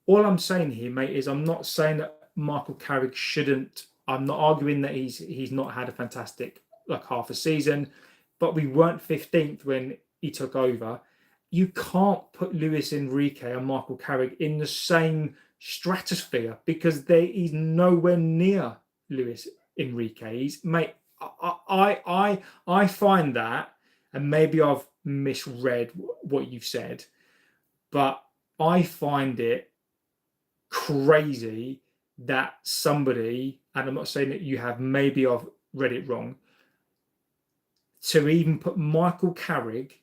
All I'm saying here, mate, is I'm not saying that Michael Carrick shouldn't. I'm not arguing that he's not had a fantastic half a season, but we weren't 15th when he took over. You can't put Luis Enrique and Michael Carrick in the same stratosphere because he's nowhere near Luis Enrique. Mate, I find that, and maybe I've misread what you've said, but I find it crazy that somebody, and I'm not saying that you have, maybe I've read it wrong, to even put Michael Carrick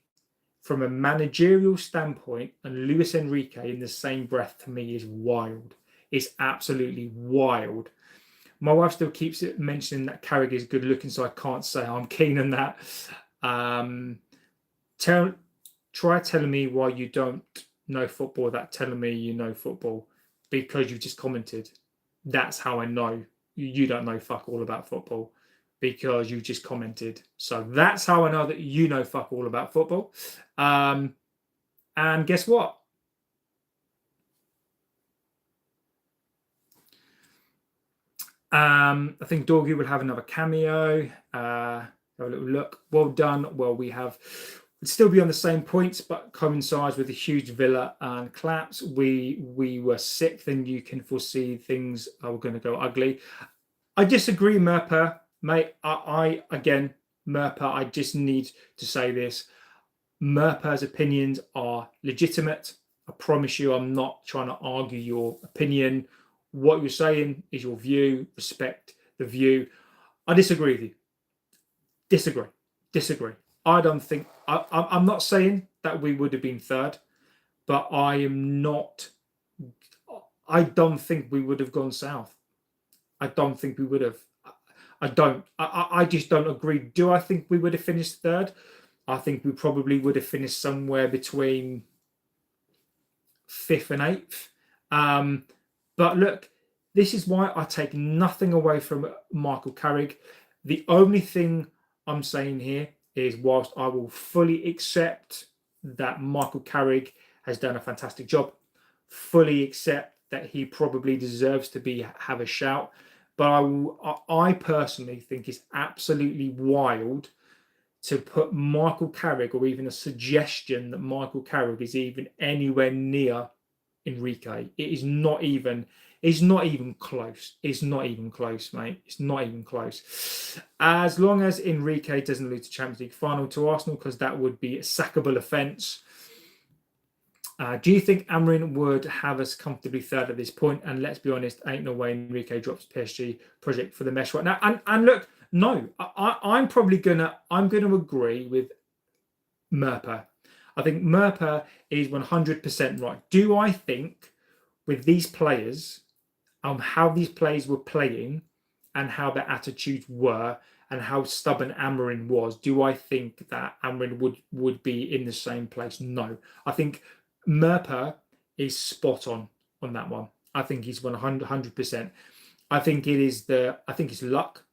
from a managerial standpoint and Luis Enrique in the same breath, to me, is wild. It's absolutely wild. My wife still keeps mentioning that Carrick is good looking, so I can't say I'm keen on that. Try telling me why you don't know football without telling me you know football, because you just commented. That's how I know you don't know fuck all about football, because you just commented. So that's how I know that you know fuck all about football. And guess what? I think Dorgy will have another cameo. Have a little look. Well done. Well, we'd still be on the same points, but coincides with a huge Villa and collapse. We were sick. Then you can foresee things are going to go ugly. I disagree, Merper, mate. Merper, I just need to say this. Merper's opinions are legitimate. I promise you, I'm not trying to argue your opinion. What you're saying is your view. Respect the view. I disagree with you. Disagree. I don't think... I'm not saying that we would have been third, but I don't think we would have gone south. I don't think we would have. I just don't agree. Do I think we would have finished third? I think we probably would have finished somewhere between 5th and 8th. But look, this is why I take nothing away from Michael Carrick. The only thing I'm saying here is, whilst I will fully accept that Michael Carrick has done a fantastic job, fully accept that he probably deserves to have a shout, but I personally think it's absolutely wild to put Michael Carrick, or even a suggestion that Michael Carrick is even anywhere near Enrique. It's not even close. It's not even close, mate. It's not even close. As long as Enrique doesn't lose the Champions League final to Arsenal, because that would be a sackable offence. Do you think Amorim would have us comfortably third at this point? And let's be honest, ain't no way Enrique drops PSG project for the mesh right now. And look, no, I'm gonna agree with Merper. I think Merper is 100% right. Do I think with these players, how these players were playing and how their attitudes were and how stubborn Amorim was, do I think that Amorim would be in the same place? No. I think Merper is spot on that one. I think he's 100%. I think it's luck.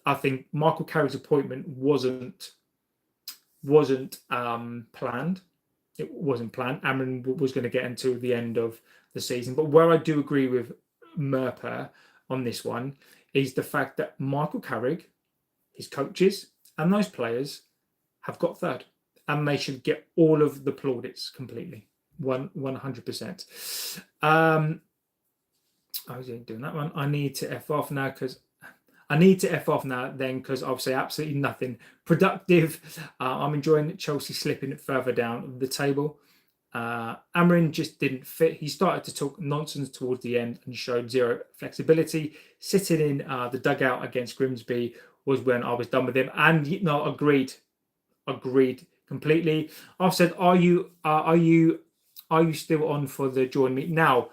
I think Michael Carrick's appointment wasn't planned. It wasn't planned. Amorim was going to get into the end of the season. But where I do agree with Merper on this one is the fact that Michael Carrick, his coaches, and those players have got third, and they should get all of the plaudits completely, 100%. I was doing that one. I need to F off now because I'll say absolutely nothing productive. I'm enjoying Chelsea slipping further down the table. Amorim just didn't fit. He started to talk nonsense towards the end and showed zero flexibility. Sitting in the dugout against Grimsby was when I was done with him. And agreed completely. I've said, are you still on for the join me now?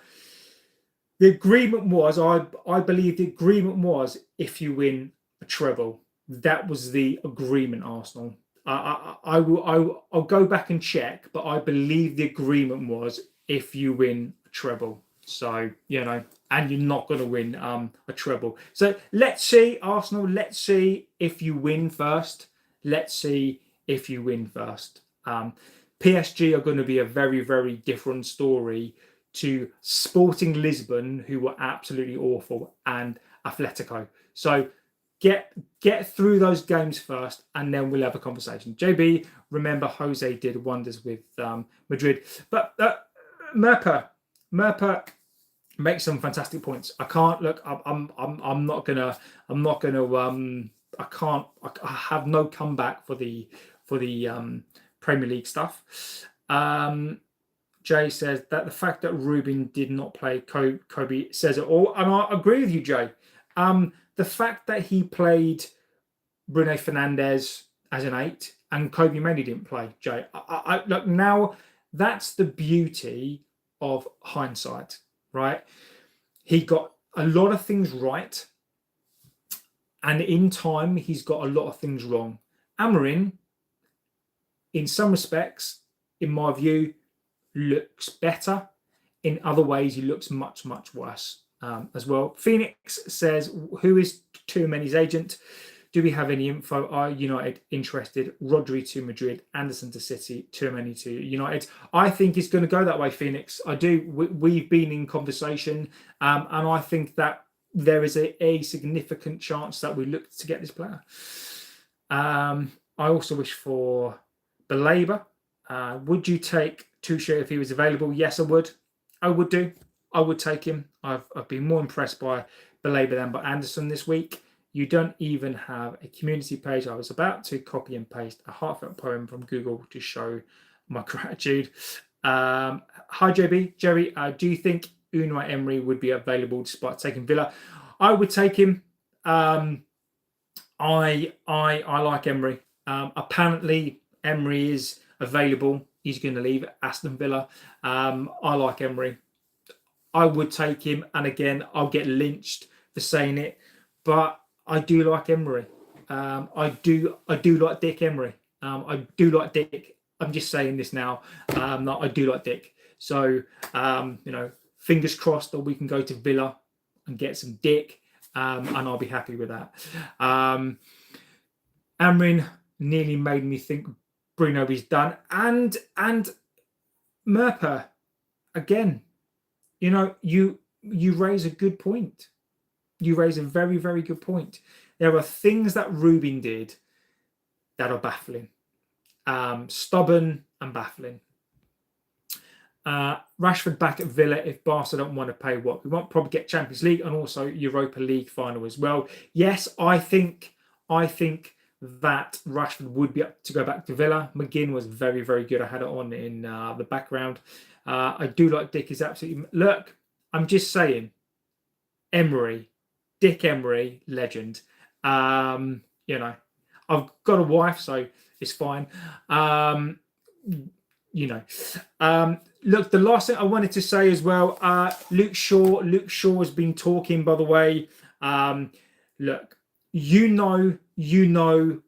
The agreement was, I believe the agreement was, if you win a treble. That was the agreement, Arsenal. I'll go back and check, but I believe the agreement was if you win a treble. So, and you're not going to win a treble. So let's see, Arsenal, let's see if you win first. PSG are going to be a very, very different story to Sporting Lisbon, who were absolutely awful, and Atletico. So get through those games first, and then we'll have a conversation. JB, remember Jose did wonders with Madrid, but Merper makes some fantastic points. I can't look. I have no comeback for the Premier League stuff. Jay says that the fact that Ruben did not play Kobe says it all. And I agree with you, Jay. The fact that he played Bruno Fernandes as an 8 and Kobe Mainoo didn't play, Jay. Look, now that's the beauty of hindsight, right? He got a lot of things right. And in time, he's got a lot of things wrong. Amorim, in some respects, in my view, looks better. In other ways, he looks much, much worse as well. Phoenix says, who is Tchouameni's agent? Do we have any info? Are United interested? Rodri to Madrid, Anderson to City, Tchouameni to United. I think it's going to go that way, Phoenix. I do. We've been in conversation, and I think that there is a significant chance that we look to get this player. I also wish for Baleba. Would you take Tuchel if he was available? Yes, I would. I would do. I would take him. I've been more impressed by Baleba than by Anderson this week. You don't even have a community page. I was about to copy and paste a heartfelt poem from Google to show my gratitude. Hi, JB. Jerry, do you think Unai Emery would be available despite taking Villa? I would take him. I like Emery. Apparently, Emery is available. He's going to leave Aston Villa. I like Emery. I would take him. And again, I'll get lynched for saying it. But I do like Emery. I do like Dick Emery. I do like Dick. I'm just saying this now. No, I do like Dick. So, fingers crossed that we can go to Villa and get some Dick. And I'll be happy with that. Amrin nearly made me think Bruno is done. And Merper, again, you raise a good point. You raise a very, very good point. There are things that Rubin did that are baffling. Stubborn and baffling. Rashford back at Villa if Barca don't want to pay what? We won't probably get Champions League and also Europa League final as well. Yes, I think that Rashford would be up to go back to Villa. McGinn was very, very good. I had it on in the background. I do like Dick is absolutely... Look, I'm just saying, Emery, Dick Emery, legend. I've got a wife, so it's fine. Look, the last thing I wanted to say as well, Luke Shaw has been talking, by the way. Look,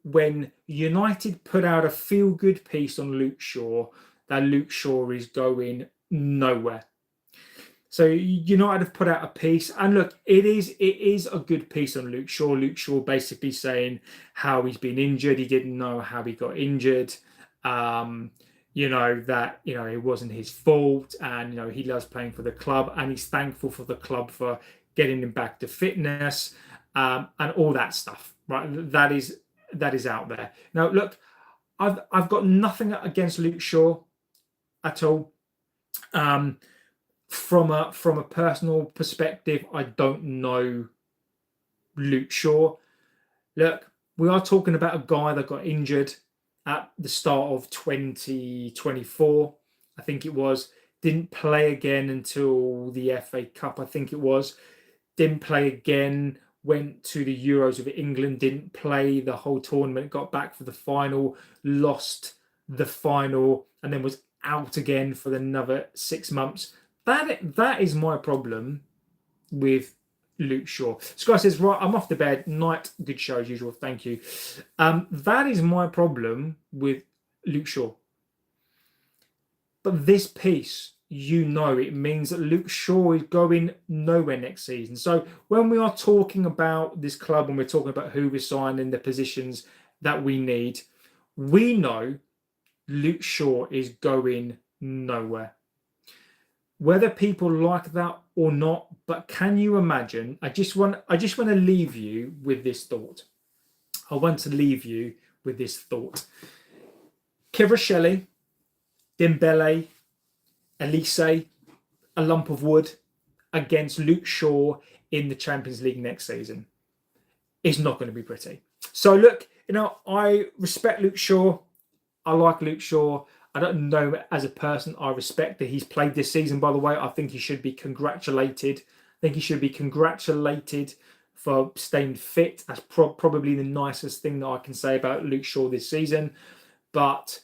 when United put out a feel-good piece on Luke Shaw, that Luke Shaw is going nowhere. So United have put out a piece, and look, it is a good piece on Luke Shaw. Luke Shaw basically saying how he's been injured. He didn't know how he got injured. That it wasn't his fault, and he loves playing for the club, and he's thankful for the club for getting him back to fitness, and all that stuff. Right, that is out there. Now, look, I've got nothing against Luke Shaw at all. From a personal perspective, I don't know Luke Shaw. Look, we are talking about a guy that got injured at the start of 2024, I think it was. Didn't play again until the FA Cup, I think it was. Didn't play again, went to the Euros with England, didn't play the whole tournament, got back for the final, lost the final, and then was out again for another 6 months. That is my problem with Luke Shaw. Sky says, right, I'm off to bed. Night, good show as usual. Thank you. That is my problem with Luke Shaw. But this piece, it means that Luke Shaw is going nowhere next season. So when we are talking about this club, when we're talking about who we're signing, the positions that we need, we know Luke Shaw is going nowhere. Whether people like that or not, but can you imagine? I just want to leave you with this thought. I want to leave you with this thought. Kvaratskhelia, Dembele, Elise, a lump of wood against Luke Shaw in the Champions League next season. It's not going to be pretty. So look, I respect Luke Shaw. I like Luke Shaw. I don't know him as a person. I respect that he's played this season, by the way. I think he should be congratulated. For staying fit. That's probably the nicest thing that I can say about Luke Shaw this season. But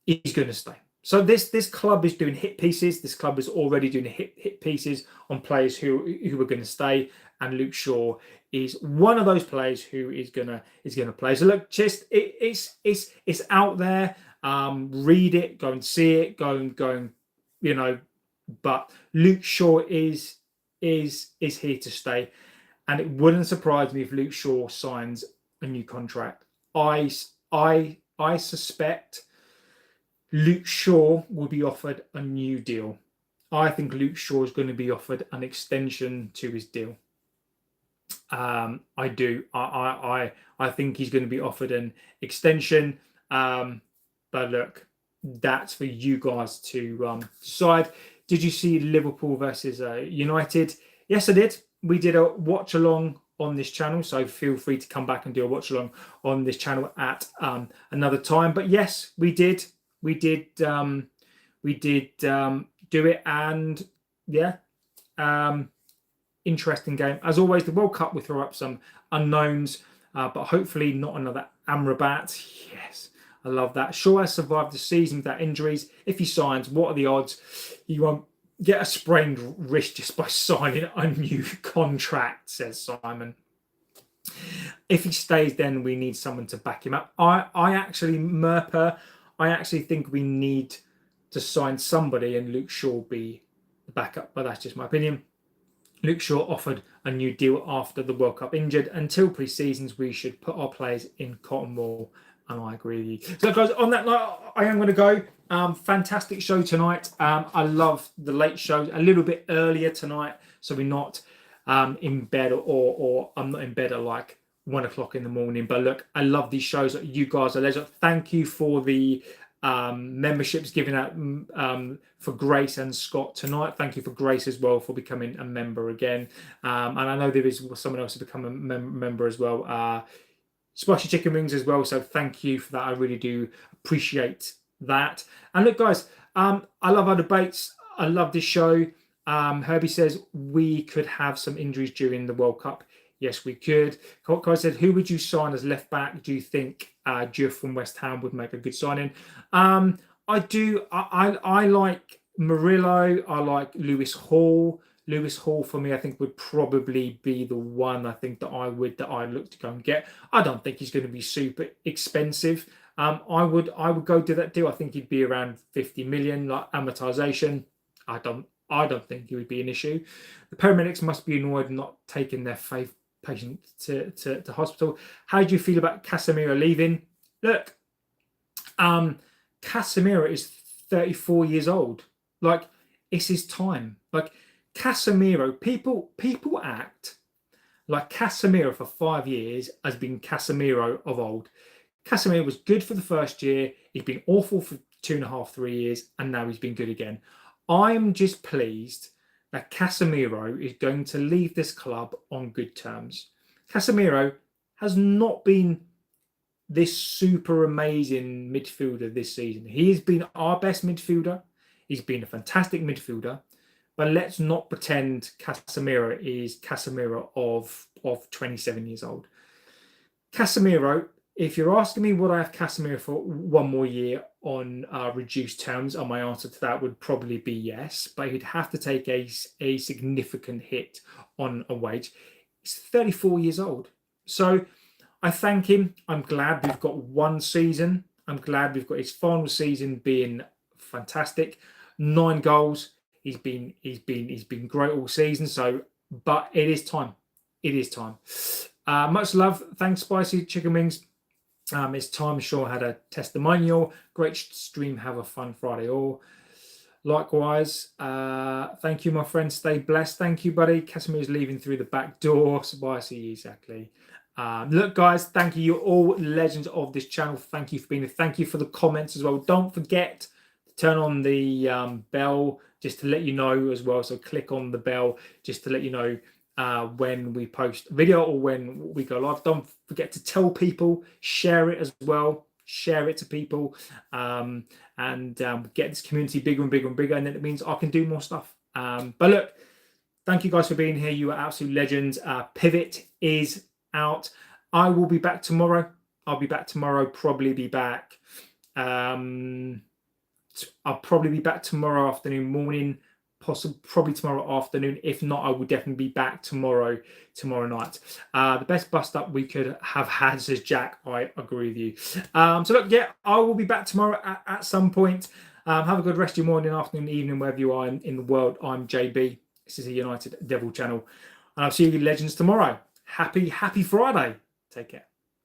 he's going to stay. So this club is doing hit pieces. This club is already doing hit pieces on players who are going to stay. And Luke Shaw is one of those players who is gonna play. So look, just it's out there. Read it, go and see it, go and But Luke Shaw is here to stay, and it wouldn't surprise me if Luke Shaw signs a new contract. I suspect Luke Shaw will be offered a new deal. I think Luke Shaw is going to be offered an extension to his deal. I do. I think he's going to be offered an extension. But look, that's for you guys to decide. Did you see Liverpool versus United? Yes, I did. We did a watch along on this channel, so feel free to come back and do a watch along on this channel at another time. But yes, we did. We did do it, and yeah, interesting game as always. The World Cup, we throw up some unknowns, but hopefully not another Amrabat. Yes, I love that. Shaw has survived the season without injuries. If he signs, what are the odds he won't get a sprained wrist just by signing a new contract, says Simon. If he stays, then we need someone to back him up. I actually think we need to sign somebody and Luke Shaw be the backup, but that's just my opinion. Luke Shaw offered a new deal after the World Cup injured. Until pre-seasons, we should put our players in cotton wool, and I agree with you. So guys, on that note, I am going to go. Fantastic show tonight. I love the late shows, a little bit earlier tonight, so we're not in bed or I'm not in bed at like 1 o'clock in the morning. But look, I love these shows. You guys are legends. Thank you for the memberships given out for Grace and Scott tonight. Thank you for Grace as well for becoming a member again. And I know there is someone else to become a member as well. Spicy chicken wings as well. So thank you for that. I really do appreciate that. And look, guys, I love our debates. I love this show. Herbie says we could have some injuries during the World Cup. Yes, we could. Kai said, who would you sign as left back? Do you think Juff from West Ham would make a good signing? I do. I like Murillo. I like Lewis Hall. Lewis Hall for me, I think, would probably be the one I think that I'd look to go and get. I don't think he's going to be super expensive. I would go do that deal. I think he'd be around 50 million, like amortization. I don't think he would be an issue. The paramedics must be annoyed not taking their patient to hospital. How do you feel about Casemiro leaving? Look, Casemiro is 34 years old. Like, it's his time. Like, Casemiro, people act like Casemiro for 5 years has been Casemiro of old. Casemiro was good for the first year. He's been awful for 2.5, 3 years, and now he's been good again. I'm just pleased that Casemiro is going to leave this club on good terms. Casemiro has not been this super amazing midfielder this season. He has been our best midfielder. He's been a fantastic midfielder. But let's not pretend Casemiro is Casemiro of 27 years old. Casemiro, if you're asking me would I have Casemiro for one more year on reduced terms, and my answer to that would probably be yes, but he'd have to take a significant hit on a wage. He's 34 years old. So I thank him. I'm glad we've got one season. I'm glad we've got his final season being fantastic. 9 goals. He's been great all season. So, but it is time. It is time. Much love. Thanks, Spicy Chicken Wings. It's time. Shaw had a testimonial. Great stream. Have a fun Friday all. Likewise. Thank you, my friend. Stay blessed. Thank you, buddy. Casimiro's leaving through the back door. Spicy, exactly. Look, guys, thank you. You're all legends of this channel. Thank you for being here. Thank you for the comments as well. Don't forget to turn on the bell just to let you know as well. So click on the bell just to let you know when we post a video or when we go live. Don't forget to tell people, share it as well. Share it to people and get this community bigger and bigger and bigger. And then it means I can do more stuff. But look, thank you guys for being here. You are absolute legends. Pivot is out. I will be back tomorrow. I'll be back tomorrow. Probably be back. I'll probably be back tomorrow afternoon, morning, probably tomorrow afternoon. If not, I will definitely be back tomorrow night. The best bust up we could have had, says Jack. I agree with you. So look, yeah, I will be back tomorrow at some point. Have a good rest of your morning, afternoon, evening, wherever you are in the world. I'm JB. This is the United Devil channel. And I'll see you legends tomorrow. Happy Friday. Take care.